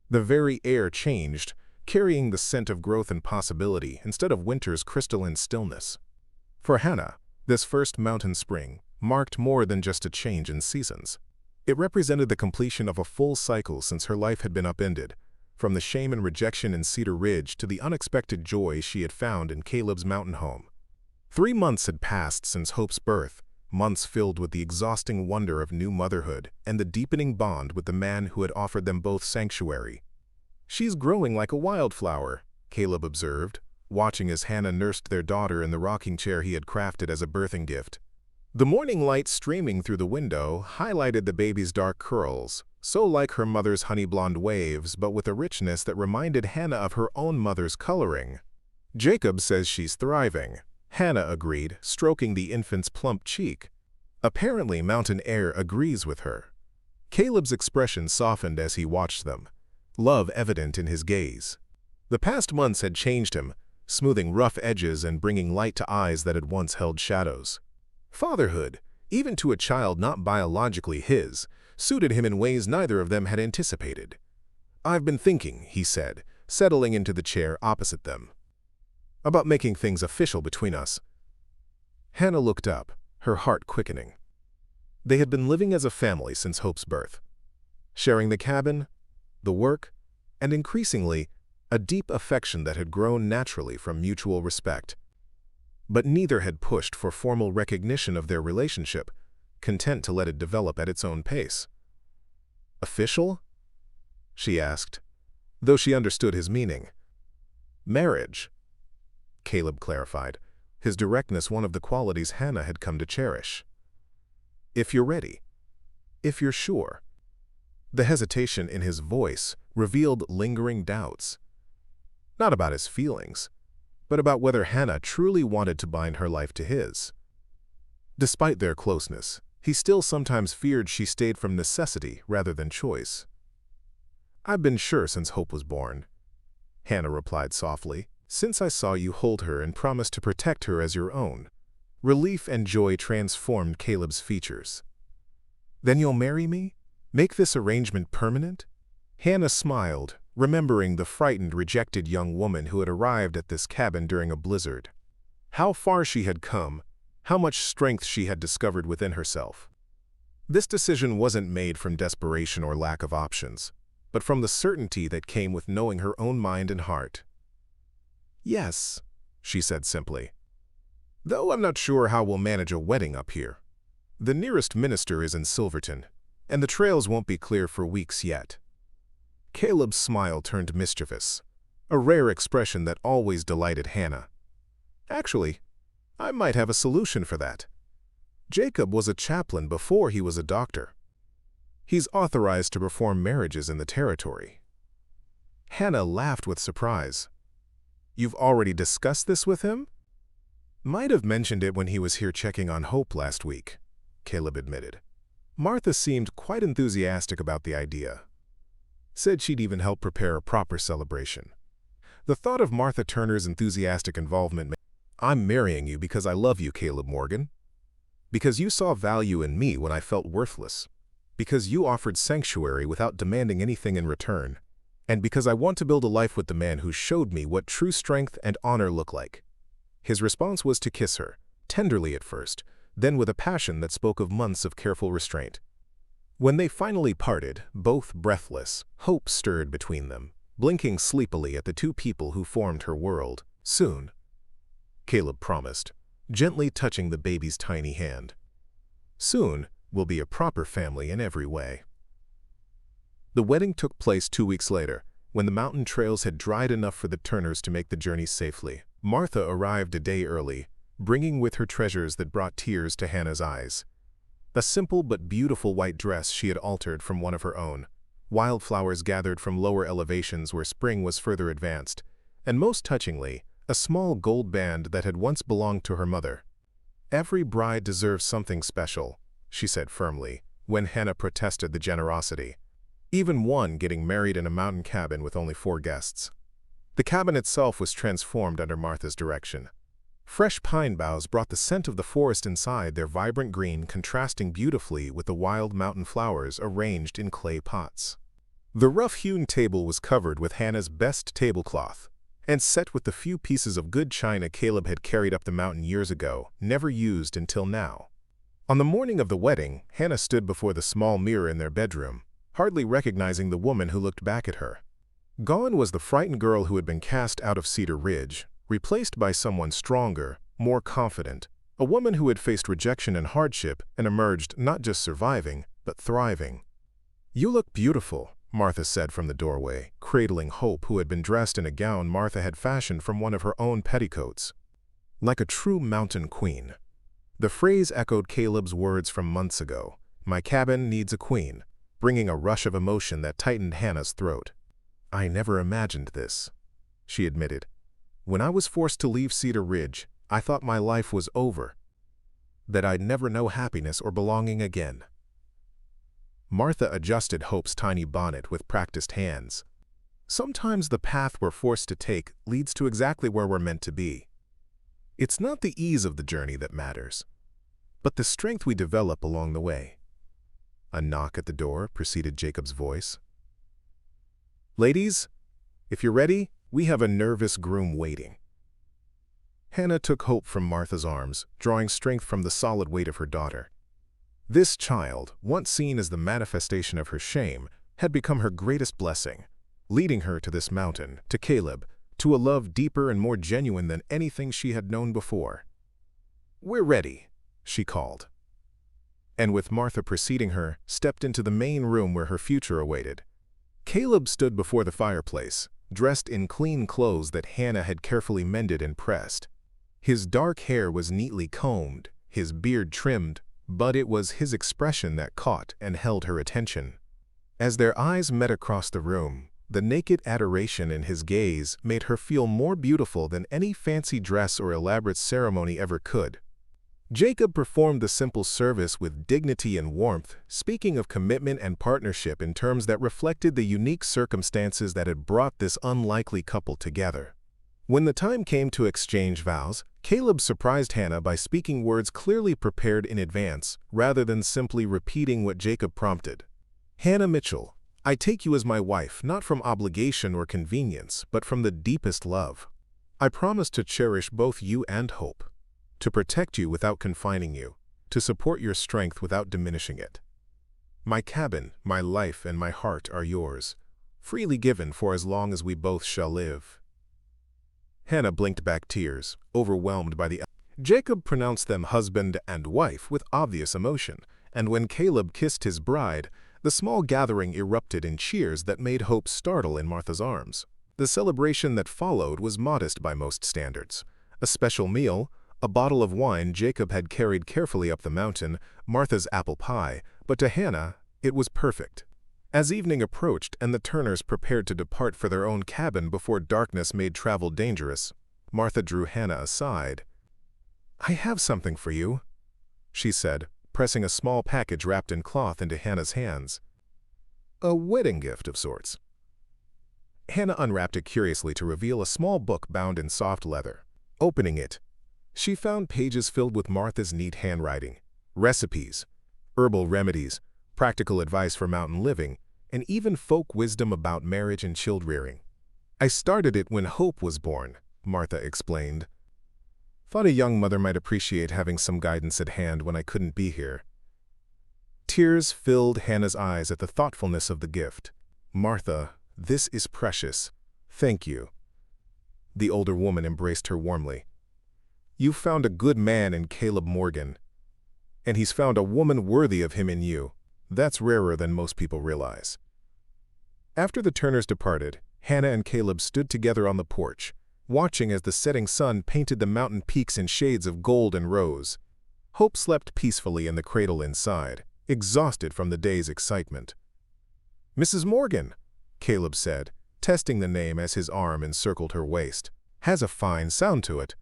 The very air changed, carrying the scent of growth and possibility instead of winter's crystalline stillness. For Hannah, this first mountain spring marked more than just a change in seasons. It represented the completion of a full cycle since her life had been upended, from the shame and rejection in Cedar Ridge to the unexpected joy she had found in Caleb's mountain home. 3 months had passed since Hope's birth, months filled with the exhausting wonder of new motherhood and the deepening bond with the man who had offered them both sanctuary. "She's growing like a wildflower," Caleb observed, watching as Hannah nursed their daughter in the rocking chair he had crafted as a birthing gift. The morning light streaming through the window highlighted the baby's dark curls, so like her mother's honey-blonde waves, but with a richness that reminded Hannah of her own mother's coloring. "Jacob says she's thriving," Hannah agreed, stroking the infant's plump cheek. "Apparently mountain air agrees with her." Caleb's expression softened as he watched them, love evident in his gaze. The past months had changed him, smoothing rough edges and bringing light to eyes that had once held shadows. Fatherhood, even to a child not biologically his, suited him in ways neither of them had anticipated. "I've been thinking," he said, settling into the chair opposite them, "about making things official between us." Hannah looked up, her heart quickening. They had been living as a family since Hope's birth, sharing the cabin, the work, and increasingly, a deep affection that had grown naturally from mutual respect. But neither had pushed for formal recognition of their relationship, content to let it develop at its own pace. "Official?" she asked, though she understood his meaning. "Marriage," Caleb clarified, his directness one of the qualities Hannah had come to cherish. "If you're ready. If you're sure." The hesitation in his voice revealed lingering doubts. Not about his feelings, but about whether Hannah truly wanted to bind her life to his. Despite their closeness, he still sometimes feared she stayed from necessity rather than choice. "I've been sure since Hope was born," Hannah replied softly, "since I saw you hold her and promise to protect her as your own." Relief and joy transformed Caleb's features. "Then you'll marry me? Make this arrangement permanent?" Hannah smiled, remembering the frightened, rejected young woman who had arrived at this cabin during a blizzard. How far she had come, how much strength she had discovered within herself. This decision wasn't made from desperation or lack of options, but from the certainty that came with knowing her own mind and heart. "Yes," she said simply. "Though I'm not sure how we'll manage a wedding up here. The nearest minister is in Silverton, and the trails won't be clear for weeks yet." Caleb's smile turned mischievous, a rare expression that always delighted Hannah. "Actually, I might have a solution for that. Jacob was a chaplain before he was a doctor. He's authorized to perform marriages in the territory." Hannah laughed with surprise. "You've already discussed this with him?" "Might have mentioned it when he was here checking on Hope last week," Caleb admitted. "Martha seemed quite enthusiastic about the idea. Said she'd even help prepare a proper celebration." The thought of Martha Turner's enthusiastic involvement made, "I'm marrying you because I love you, Caleb Morgan. Because you saw value in me when I felt worthless. Because you offered sanctuary without demanding anything in return. And because I want to build a life with the man who showed me what true strength and honor look like." His response was to kiss her, tenderly at first, then with a passion that spoke of months of careful restraint. When they finally parted, both breathless, hope stirred between them, blinking sleepily at the two people who formed her world. "Soon," Caleb promised, gently touching the baby's tiny hand. "Soon, we'll be a proper family in every way." The wedding took place 2 weeks later, when the mountain trails had dried enough for the Turners to make the journey safely. Martha arrived a day early, bringing with her treasures that brought tears to Hannah's eyes. A simple but beautiful white dress she had altered from one of her own, wildflowers gathered from lower elevations where spring was further advanced, and most touchingly, a small gold band that had once belonged to her mother. "Every bride deserves something special," she said firmly, when Hannah protested the generosity. Even one getting married in a mountain cabin with only 4 guests. The cabin itself was transformed under Martha's direction. Fresh pine boughs brought the scent of the forest inside, their vibrant green contrasting beautifully with the wild mountain flowers arranged in clay pots. The rough-hewn table was covered with Hannah's best tablecloth, and set with the few pieces of good china Caleb had carried up the mountain years ago, never used until now. On the morning of the wedding, Hannah stood before the small mirror in their bedroom, hardly recognizing the woman who looked back at her. Gone was the frightened girl who had been cast out of Cedar Ridge, replaced by someone stronger, more confident, a woman who had faced rejection and hardship and emerged not just surviving, but thriving. "You look beautiful," Martha said from the doorway, cradling Hope, who had been dressed in a gown Martha had fashioned from one of her own petticoats. "Like a true mountain queen." The phrase echoed Caleb's words from months ago, "My cabin needs a queen," bringing a rush of emotion that tightened Hannah's throat. "I never imagined this," she admitted. "When I was forced to leave Cedar Ridge, I thought my life was over, that I'd never know happiness or belonging again." Martha adjusted Hope's tiny bonnet with practiced hands. "Sometimes the path we're forced to take leads to exactly where we're meant to be. It's not the ease of the journey that matters, but the strength we develop along the way." A knock at the door preceded Jacob's voice. "Ladies, if you're ready, we have a nervous groom waiting." Hannah took Hope from Martha's arms, drawing strength from the solid weight of her daughter. This child, once seen as the manifestation of her shame, had become her greatest blessing, leading her to this mountain, to Caleb, to a love deeper and more genuine than anything she had known before. "We're ready," she called, and with Martha preceding her, stepped into the main room where her future awaited. Caleb stood before the fireplace, dressed in clean clothes that Hannah had carefully mended and pressed. His dark hair was neatly combed, his beard trimmed, but it was his expression that caught and held her attention. As their eyes met across the room, the naked adoration in his gaze made her feel more beautiful than any fancy dress or elaborate ceremony ever could. Jacob performed the simple service with dignity and warmth, speaking of commitment and partnership in terms that reflected the unique circumstances that had brought this unlikely couple together. When the time came to exchange vows, Caleb surprised Hannah by speaking words clearly prepared in advance, rather than simply repeating what Jacob prompted. "Hannah Mitchell, I take you as my wife, not from obligation or convenience, but from the deepest love. I promise to cherish both you and Hope, to protect you without confining you, to support your strength without diminishing it. My cabin, my life, and my heart are yours, freely given for as long as we both shall live." Hannah blinked back tears, overwhelmed by the... Jacob pronounced them husband and wife with obvious emotion, and when Caleb kissed his bride, the small gathering erupted in cheers that made Hope startle in Martha's arms. The celebration that followed was modest by most standards. A special meal, a bottle of wine Jacob had carried carefully up the mountain, Martha's apple pie, but to Hannah, it was perfect. As evening approached and the Turners prepared to depart for their own cabin before darkness made travel dangerous, Martha drew Hannah aside. "I have something for you," she said, pressing a small package wrapped in cloth into Hannah's hands. "A wedding gift of sorts." Hannah unwrapped it curiously to reveal a small book bound in soft leather. Opening it, she found pages filled with Martha's neat handwriting, recipes, herbal remedies, practical advice for mountain living, and even folk wisdom about marriage and child rearing. "I started it when Hope was born," Martha explained. Thought a young mother might appreciate having some guidance at hand when I couldn't be here." Tears filled Hannah's eyes at the thoughtfulness of the gift. "Martha, this is precious. Thank you." The older woman embraced her warmly. "You found a good man in Caleb Morgan, and he's found a woman worthy of him in you. That's rarer than most people realize." After the Turners departed, Hannah and Caleb stood together on the porch, watching as the setting sun painted the mountain peaks in shades of gold and rose. Hope slept peacefully in the cradle inside, exhausted from the day's excitement. "Mrs. Morgan," Caleb said, testing the name as his arm encircled her waist. "Has a fine sound to it."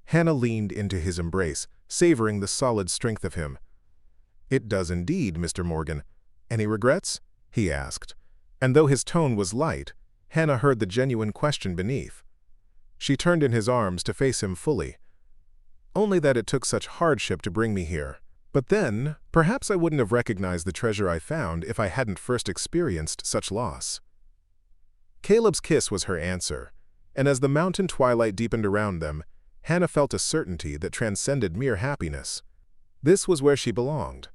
Hannah leaned into his embrace, savoring the solid strength of him. "It does indeed, Mr. Morgan. Any regrets?" he asked, and though his tone was light, Hannah heard the genuine question beneath. She turned in his arms to face him fully. "Only that it took such hardship to bring me here. But then, perhaps I wouldn't have recognized the treasure I found if I hadn't first experienced such loss." Caleb's kiss was her answer, and as the mountain twilight deepened around them, Hannah felt a certainty that transcended mere happiness. This was where she belonged.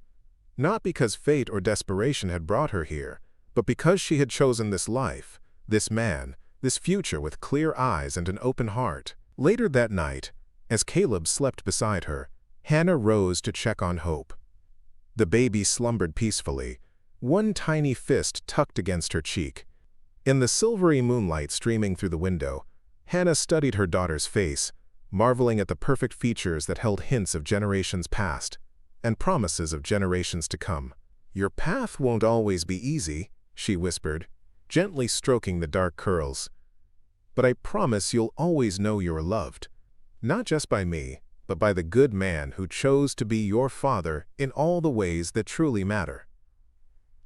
Not because fate or desperation had brought her here, but because she had chosen this life, this man, this future with clear eyes and an open heart. Later that night, as Caleb slept beside her, Hannah rose to check on Hope. The baby slumbered peacefully, one tiny fist tucked against her cheek. In the silvery moonlight streaming through the window, Hannah studied her daughter's face, marveling at the perfect features that held hints of generations past and promises of generations to come. "Your path won't always be easy," she whispered, gently stroking the dark curls. "But I promise you'll always know you're loved, not just by me, but by the good man who chose to be your father in all the ways that truly matter."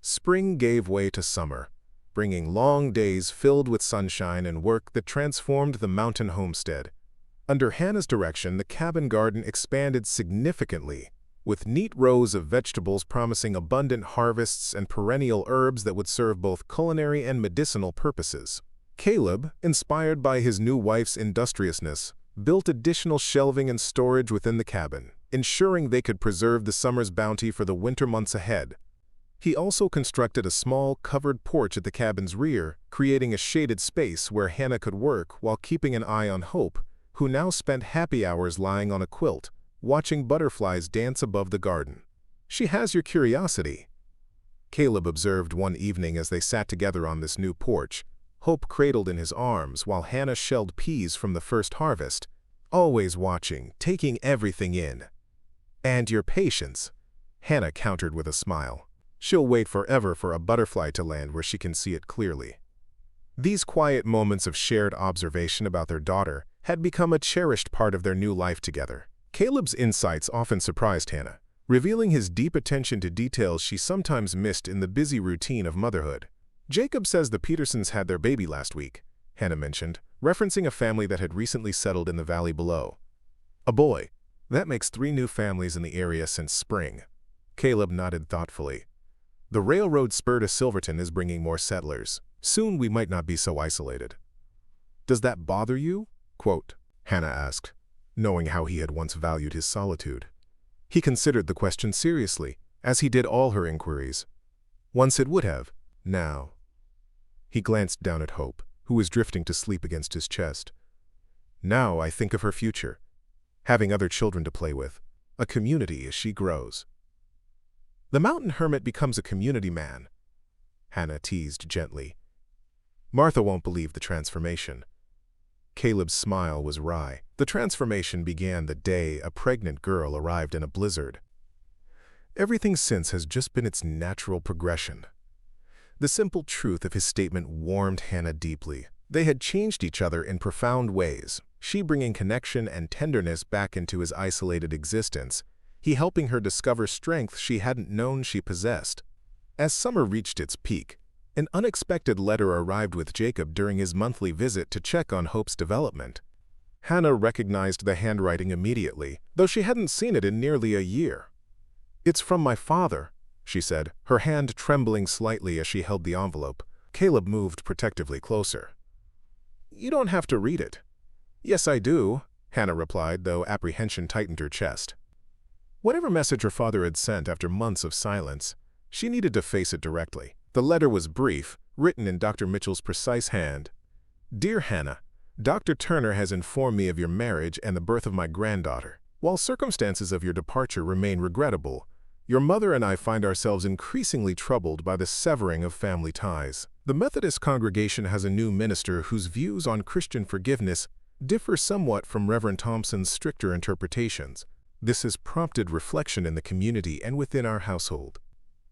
Spring gave way to summer, bringing long days filled with sunshine and work that transformed the mountain homestead. Under Hannah's direction, the cabin garden expanded significantly, with neat rows of vegetables promising abundant harvests and perennial herbs that would serve both culinary and medicinal purposes. Caleb, inspired by his new wife's industriousness, built additional shelving and storage within the cabin, ensuring they could preserve the summer's bounty for the winter months ahead. He also constructed a small, covered porch at the cabin's rear, creating a shaded space where Hannah could work while keeping an eye on Hope, who now spent happy hours lying on a quilt, watching butterflies dance above the garden. "She has your curiosity," Caleb observed one evening as they sat together on this new porch, Hope cradled in his arms while Hannah shelled peas from the first harvest, always watching, taking everything in. "And your patience," Hannah countered with a smile. "She'll wait forever for a butterfly to land where she can see it clearly." These quiet moments of shared observation about their daughter had become a cherished part of their new life together. Caleb's insights often surprised Hannah, revealing his deep attention to details she sometimes missed in the busy routine of motherhood. "Jacob says the Petersons had their baby last week," Hannah mentioned, referencing a family that had recently settled in the valley below. "A boy. That makes 3 new families in the area since spring." Caleb nodded thoughtfully. "The railroad spur to Silverton is bringing more settlers. Soon we might not be so isolated." "Does that bother you?" Hannah asked, knowing how he had once valued his solitude. He considered the question seriously, as he did all her inquiries. Once it would have. Now. He glanced down at Hope, who was drifting to sleep against his chest. "Now I think of her future, having other children to play with, a community as she grows." "The mountain hermit becomes a community man," Hannah teased gently. "Martha won't believe the transformation." Caleb's smile was wry. The transformation began the day a pregnant girl arrived in a blizzard. Everything since has just been its natural progression. The simple truth of his statement warmed Hannah deeply. They had changed each other in profound ways, she bringing connection and tenderness back into his isolated existence, he helping her discover strength she hadn't known she possessed. As summer reached its peak, an unexpected letter arrived with Jacob during his monthly visit to check on Hope's development. Hannah recognized the handwriting immediately, though she hadn't seen it in nearly a year. "It's from my father," she said, her hand trembling slightly as she held the envelope. Caleb moved protectively closer. "You don't have to read it." "Yes, I do," Hannah replied, though apprehension tightened her chest. Whatever message her father had sent after months of silence, she needed to face it directly. The letter was brief, written in Dr. Mitchell's precise hand. Dear Hannah, Dr. Turner has informed me of your marriage and the birth of my granddaughter. While circumstances of your departure remain regrettable, your mother and I find ourselves increasingly troubled by the severing of family ties. The Methodist congregation has a new minister whose views on Christian forgiveness differ somewhat from Reverend Thompson's stricter interpretations. This has prompted reflection in the community and within our household.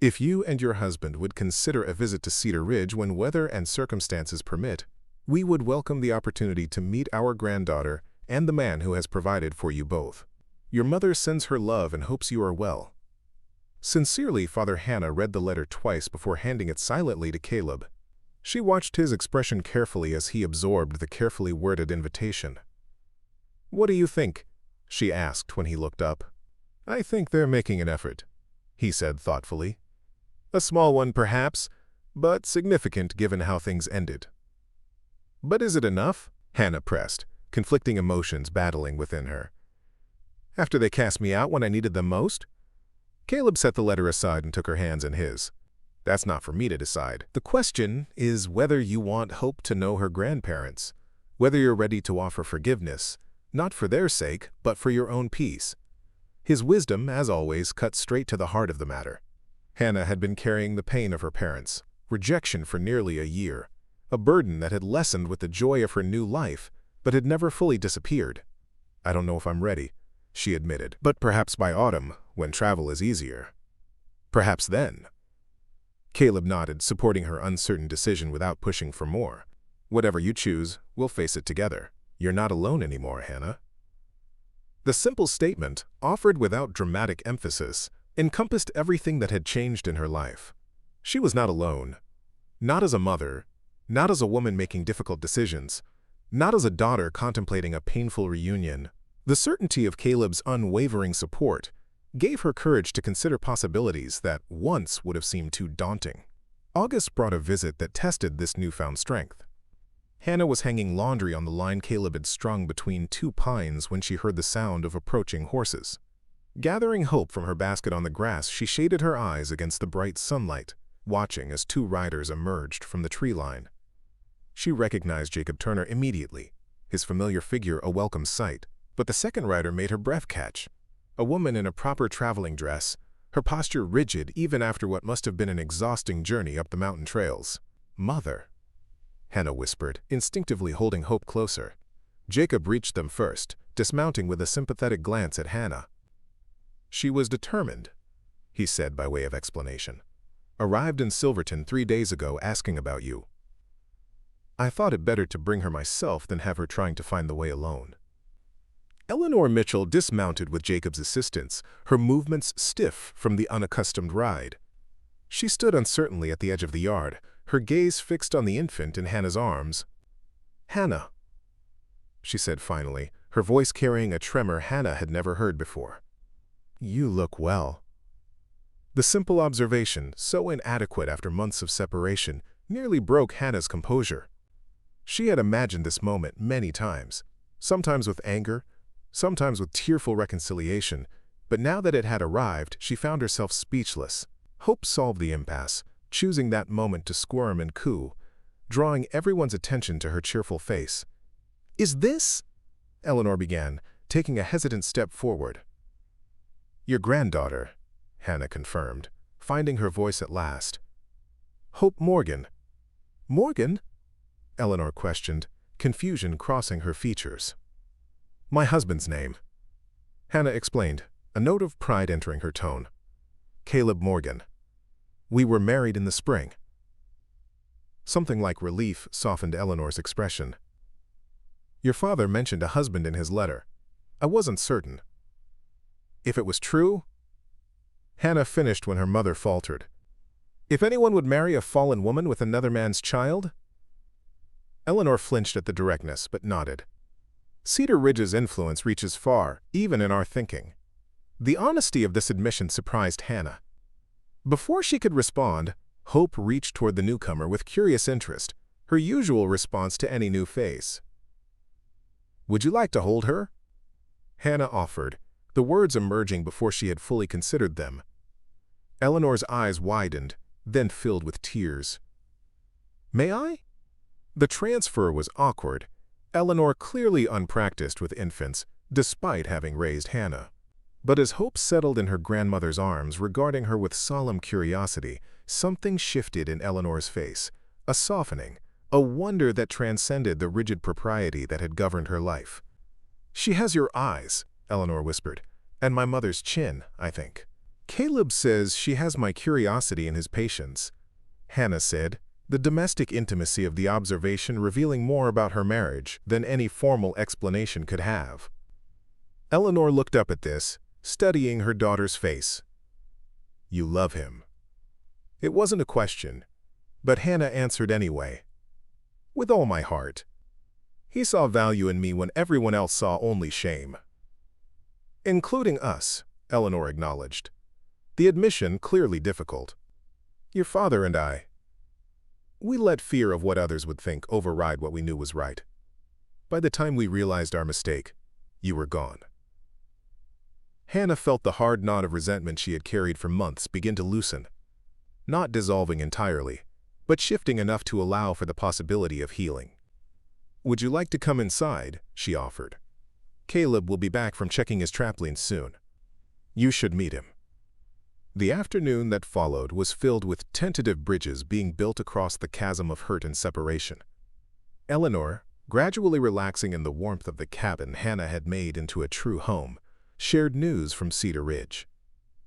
If you and your husband would consider a visit to Cedar Ridge when weather and circumstances permit, we would welcome the opportunity to meet our granddaughter and the man who has provided for you both. Your mother sends her love and hopes you are well. Sincerely, Father. Hannah read the letter twice before handing it silently to Caleb. She watched his expression carefully as he absorbed the carefully worded invitation. "What do you think?" she asked when he looked up. "I think they're making an effort," he said thoughtfully. "A small one, perhaps, but significant given how things ended." "But is it enough?" Hannah pressed, conflicting emotions battling within her. "After they cast me out when I needed them most?" Caleb set the letter aside and took her hands in his. "That's not for me to decide. The question is whether you want Hope to know her grandparents, whether you're ready to offer forgiveness, not for their sake, but for your own peace." His wisdom, as always, cut straight to the heart of the matter. Hannah had been carrying the pain of her parents' rejection for nearly a year, a burden that had lessened with the joy of her new life, but had never fully disappeared. "I don't know if I'm ready," she admitted, "but perhaps by autumn, when travel is easier. Perhaps then." Caleb nodded, supporting her uncertain decision without pushing for more. "Whatever you choose, we'll face it together. You're not alone anymore, Hannah." The simple statement, offered without dramatic emphasis, encompassed everything that had changed in her life. She was not alone. Not as a mother, not as a woman making difficult decisions, not as a daughter contemplating a painful reunion. The certainty of Caleb's unwavering support gave her courage to consider possibilities that once would have seemed too daunting. August brought a visit that tested this newfound strength. Hannah was hanging laundry on the line Caleb had strung between two pines when she heard the sound of approaching horses. Gathering hope from her basket on the grass, she shaded her eyes against the bright sunlight, watching as two riders emerged from the tree line. She recognized Jacob Turner immediately, his familiar figure a welcome sight, but the second rider made her breath catch. A woman in a proper traveling dress, her posture rigid even after what must have been an exhausting journey up the mountain trails. "Mother," Hannah whispered, instinctively holding Hope closer. Jacob reached them first, dismounting with a sympathetic glance at Hannah. "She was determined," he said by way of explanation. "Arrived in Silverton 3 days ago asking about you. I thought it better to bring her myself than have her trying to find the way alone." Eleanor Mitchell dismounted with Jacob's assistance, her movements stiff from the unaccustomed ride. She stood uncertainly at the edge of the yard, her gaze fixed on the infant in Hannah's arms. "Hannah," she said finally, her voice carrying a tremor Hannah had never heard before. "You look well." The simple observation, so inadequate after months of separation, nearly broke Hannah's composure. She had imagined this moment many times, sometimes with anger, sometimes with tearful reconciliation, but now that it had arrived, she found herself speechless. Hope solved the impasse, choosing that moment to squirm and coo, drawing everyone's attention to her cheerful face. "Is this?" Eleanor began, taking a hesitant step forward. "Your granddaughter," Hannah confirmed, finding her voice at last. "Hope Morgan." "Morgan?" Eleanor questioned, confusion crossing her features. "My husband's name," Hannah explained, a note of pride entering her tone. "Caleb Morgan. We were married in the spring." Something like relief softened Eleanor's expression. "Your father mentioned a husband in his letter. I wasn't certain." "If it was true?" Hannah finished when her mother faltered. "If anyone would marry a fallen woman with another man's child?" Eleanor flinched at the directness, but nodded. Cedar Ridge's influence reaches far, even in our thinking. The honesty of this admission surprised Hannah. Before she could respond, Hope reached toward the newcomer with curious interest, her usual response to any new face. "Would you like to hold her?" Hannah offered, the words emerging before she had fully considered them. Eleanor's eyes widened, then filled with tears. "May I?" The transfer was awkward. Eleanor clearly unpracticed with infants, despite having raised Hannah. But as Hope settled in her grandmother's arms, regarding her with solemn curiosity, something shifted in Eleanor's face, a softening, a wonder that transcended the rigid propriety that had governed her life. "She has your eyes," Eleanor whispered, "and my mother's chin, I think." "Caleb says she has my curiosity and his patience," Hannah said, the domestic intimacy of the observation revealing more about her marriage than any formal explanation could have. Eleanor looked up at this, studying her daughter's face. "You love him." It wasn't a question, but Hannah answered anyway. "With all my heart. He saw value in me when everyone else saw only shame." "Including us," Eleanor acknowledged. The admission clearly difficult. "Your father and I, we let fear of what others would think override what we knew was right. By the time we realized our mistake, you were gone." Hannah felt the hard knot of resentment she had carried for months begin to loosen, not dissolving entirely, but shifting enough to allow for the possibility of healing. "Would you like to come inside?" she offered. "Caleb will be back from checking his trampoline soon. You should meet him." The afternoon that followed was filled with tentative bridges being built across the chasm of hurt and separation. Eleanor, gradually relaxing in the warmth of the cabin Hannah had made into a true home, shared news from Cedar Ridge.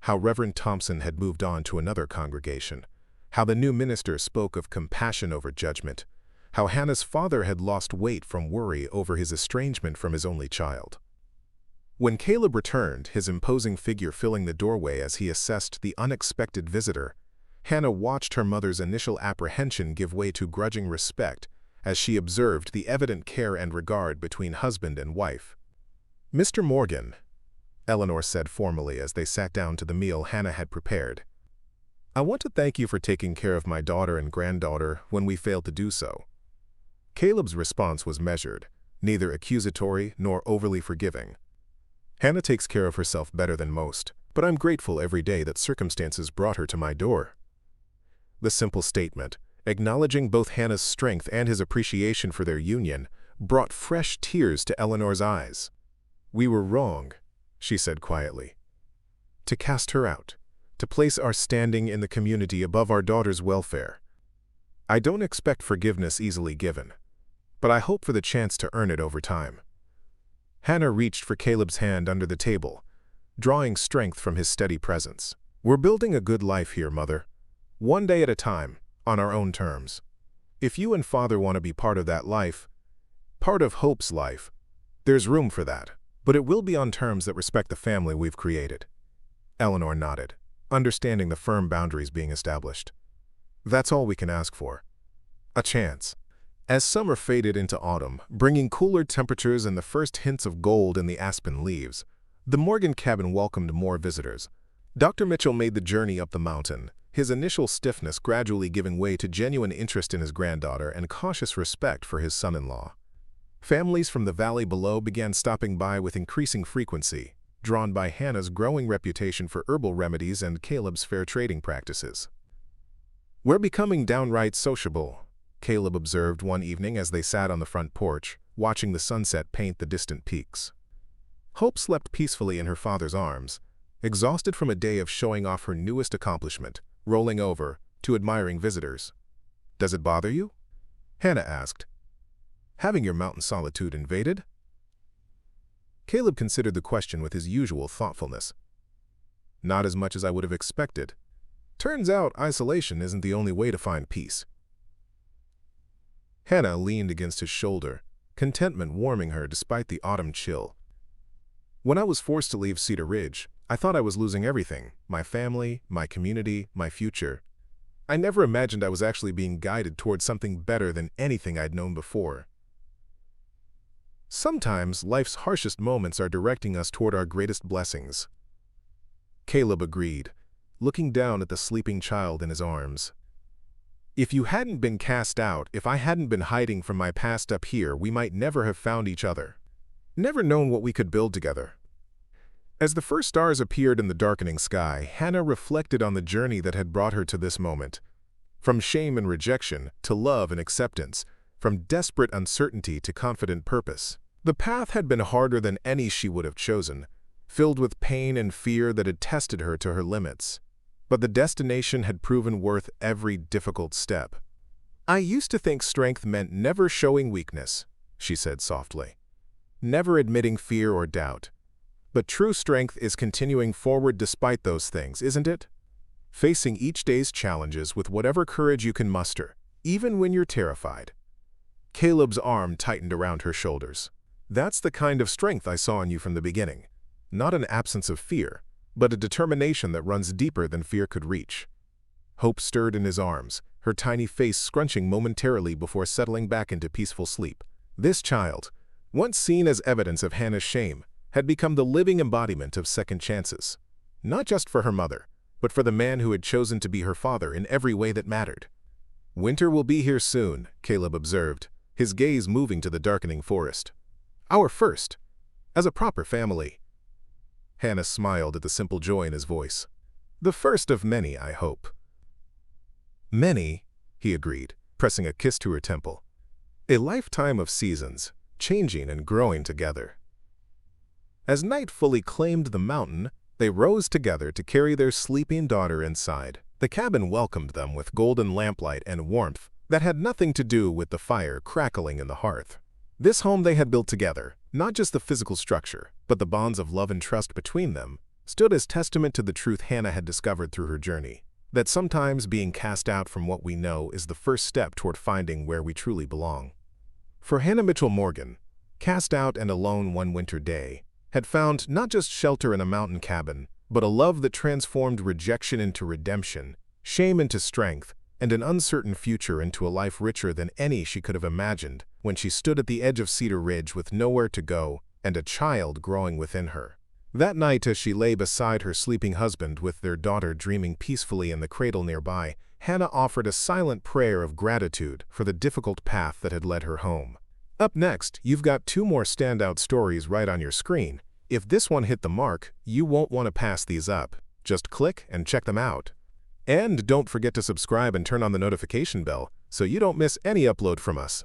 How Reverend Thompson had moved on to another congregation, how the new minister spoke of compassion over judgment, how Hannah's father had lost weight from worry over his estrangement from his only child. When Caleb returned, his imposing figure filling the doorway as he assessed the unexpected visitor, Hannah watched her mother's initial apprehension give way to grudging respect as she observed the evident care and regard between husband and wife. "Mr. Morgan," Eleanor said formally as they sat down to the meal Hannah had prepared, "I want to thank you for taking care of my daughter and granddaughter when we failed to do so." Caleb's response was measured, neither accusatory nor overly forgiving. "Hannah takes care of herself better than most, but I'm grateful every day that circumstances brought her to my door." The simple statement, acknowledging both Hannah's strength and his appreciation for their union, brought fresh tears to Eleanor's eyes. "We were wrong," she said quietly. "To cast her out, to place our standing in the community above our daughter's welfare. I don't expect forgiveness easily given, but I hope for the chance to earn it over time." Hannah reached for Caleb's hand under the table, drawing strength from his steady presence. "We're building a good life here, Mother. One day at a time, on our own terms. If you and Father want to be part of that life, part of Hope's life, there's room for that. But it will be on terms that respect the family we've created." Eleanor nodded, understanding the firm boundaries being established. "That's all we can ask for. A chance." As summer faded into autumn, bringing cooler temperatures and the first hints of gold in the aspen leaves, the Morgan cabin welcomed more visitors. Dr. Mitchell made the journey up the mountain, his initial stiffness gradually giving way to genuine interest in his granddaughter and cautious respect for his son-in-law. Families from the valley below began stopping by with increasing frequency, drawn by Hannah's growing reputation for herbal remedies and Caleb's fair trading practices. "We're becoming downright sociable," Caleb observed one evening as they sat on the front porch, watching the sunset paint the distant peaks. Hope slept peacefully in her father's arms, exhausted from a day of showing off her newest accomplishment, rolling over to admiring visitors. "Does it bother you?" Hannah asked. "Having your mountain solitude invaded?" Caleb considered the question with his usual thoughtfulness. "Not as much as I would have expected. Turns out isolation isn't the only way to find peace." Hannah leaned against his shoulder, contentment warming her despite the autumn chill. "When I was forced to leave Cedar Ridge, I thought I was losing everything, my family, my community, my future. I never imagined I was actually being guided towards something better than anything I'd known before. Sometimes life's harshest moments are directing us toward our greatest blessings." Caleb agreed, looking down at the sleeping child in his arms. "If you hadn't been cast out, if I hadn't been hiding from my past up here, we might never have found each other. Never known what we could build together. As the first stars appeared in the darkening sky, Hannah reflected on the journey that had brought her to this moment. From shame and rejection to love and acceptance, from desperate uncertainty to confident purpose. The path had been harder than any she would have chosen, filled with pain and fear that had tested her to her limits. But the destination had proven worth every difficult step. "I used to think strength meant never showing weakness," she said softly. "Never admitting fear or doubt. But true strength is continuing forward despite those things, isn't it? Facing each day's challenges with whatever courage you can muster, even when you're terrified." Caleb's arm tightened around her shoulders. "That's the kind of strength I saw in you from the beginning. Not an absence of fear, but a determination that runs deeper than fear could reach." Hope stirred in his arms, her tiny face scrunching momentarily before settling back into peaceful sleep. This child, once seen as evidence of Hannah's shame, had become the living embodiment of second chances. Not just for her mother, but for the man who had chosen to be her father in every way that mattered. "Winter will be here soon," Caleb observed, his gaze moving to the darkening forest. "Our first, as a proper family." Hannah smiled at the simple joy in his voice. "The first of many, I hope." "Many," he agreed, pressing a kiss to her temple. "A lifetime of seasons, changing and growing together." As night fully claimed the mountain, they rose together to carry their sleeping daughter inside. The cabin welcomed them with golden lamplight and warmth that had nothing to do with the fire crackling in the hearth. This home they had built together, not just the physical structure, but the bonds of love and trust between them, stood as testament to the truth Hannah had discovered through her journey, that sometimes being cast out from what we know is the first step toward finding where we truly belong. For Hannah Mitchell Morgan, cast out and alone one winter day, had found not just shelter in a mountain cabin, but a love that transformed rejection into redemption, shame into strength, and an uncertain future into a life richer than any she could have imagined when she stood at the edge of Cedar Ridge with nowhere to go and a child growing within her. That night, as she lay beside her sleeping husband with their daughter dreaming peacefully in the cradle nearby, Hannah offered a silent prayer of gratitude for the difficult path that had led her home. Up next, you've got two more standout stories right on your screen. If this one hit the mark, you won't want to pass these up. Just click and check them out. And don't forget to subscribe and turn on the notification bell so you don't miss any upload from us.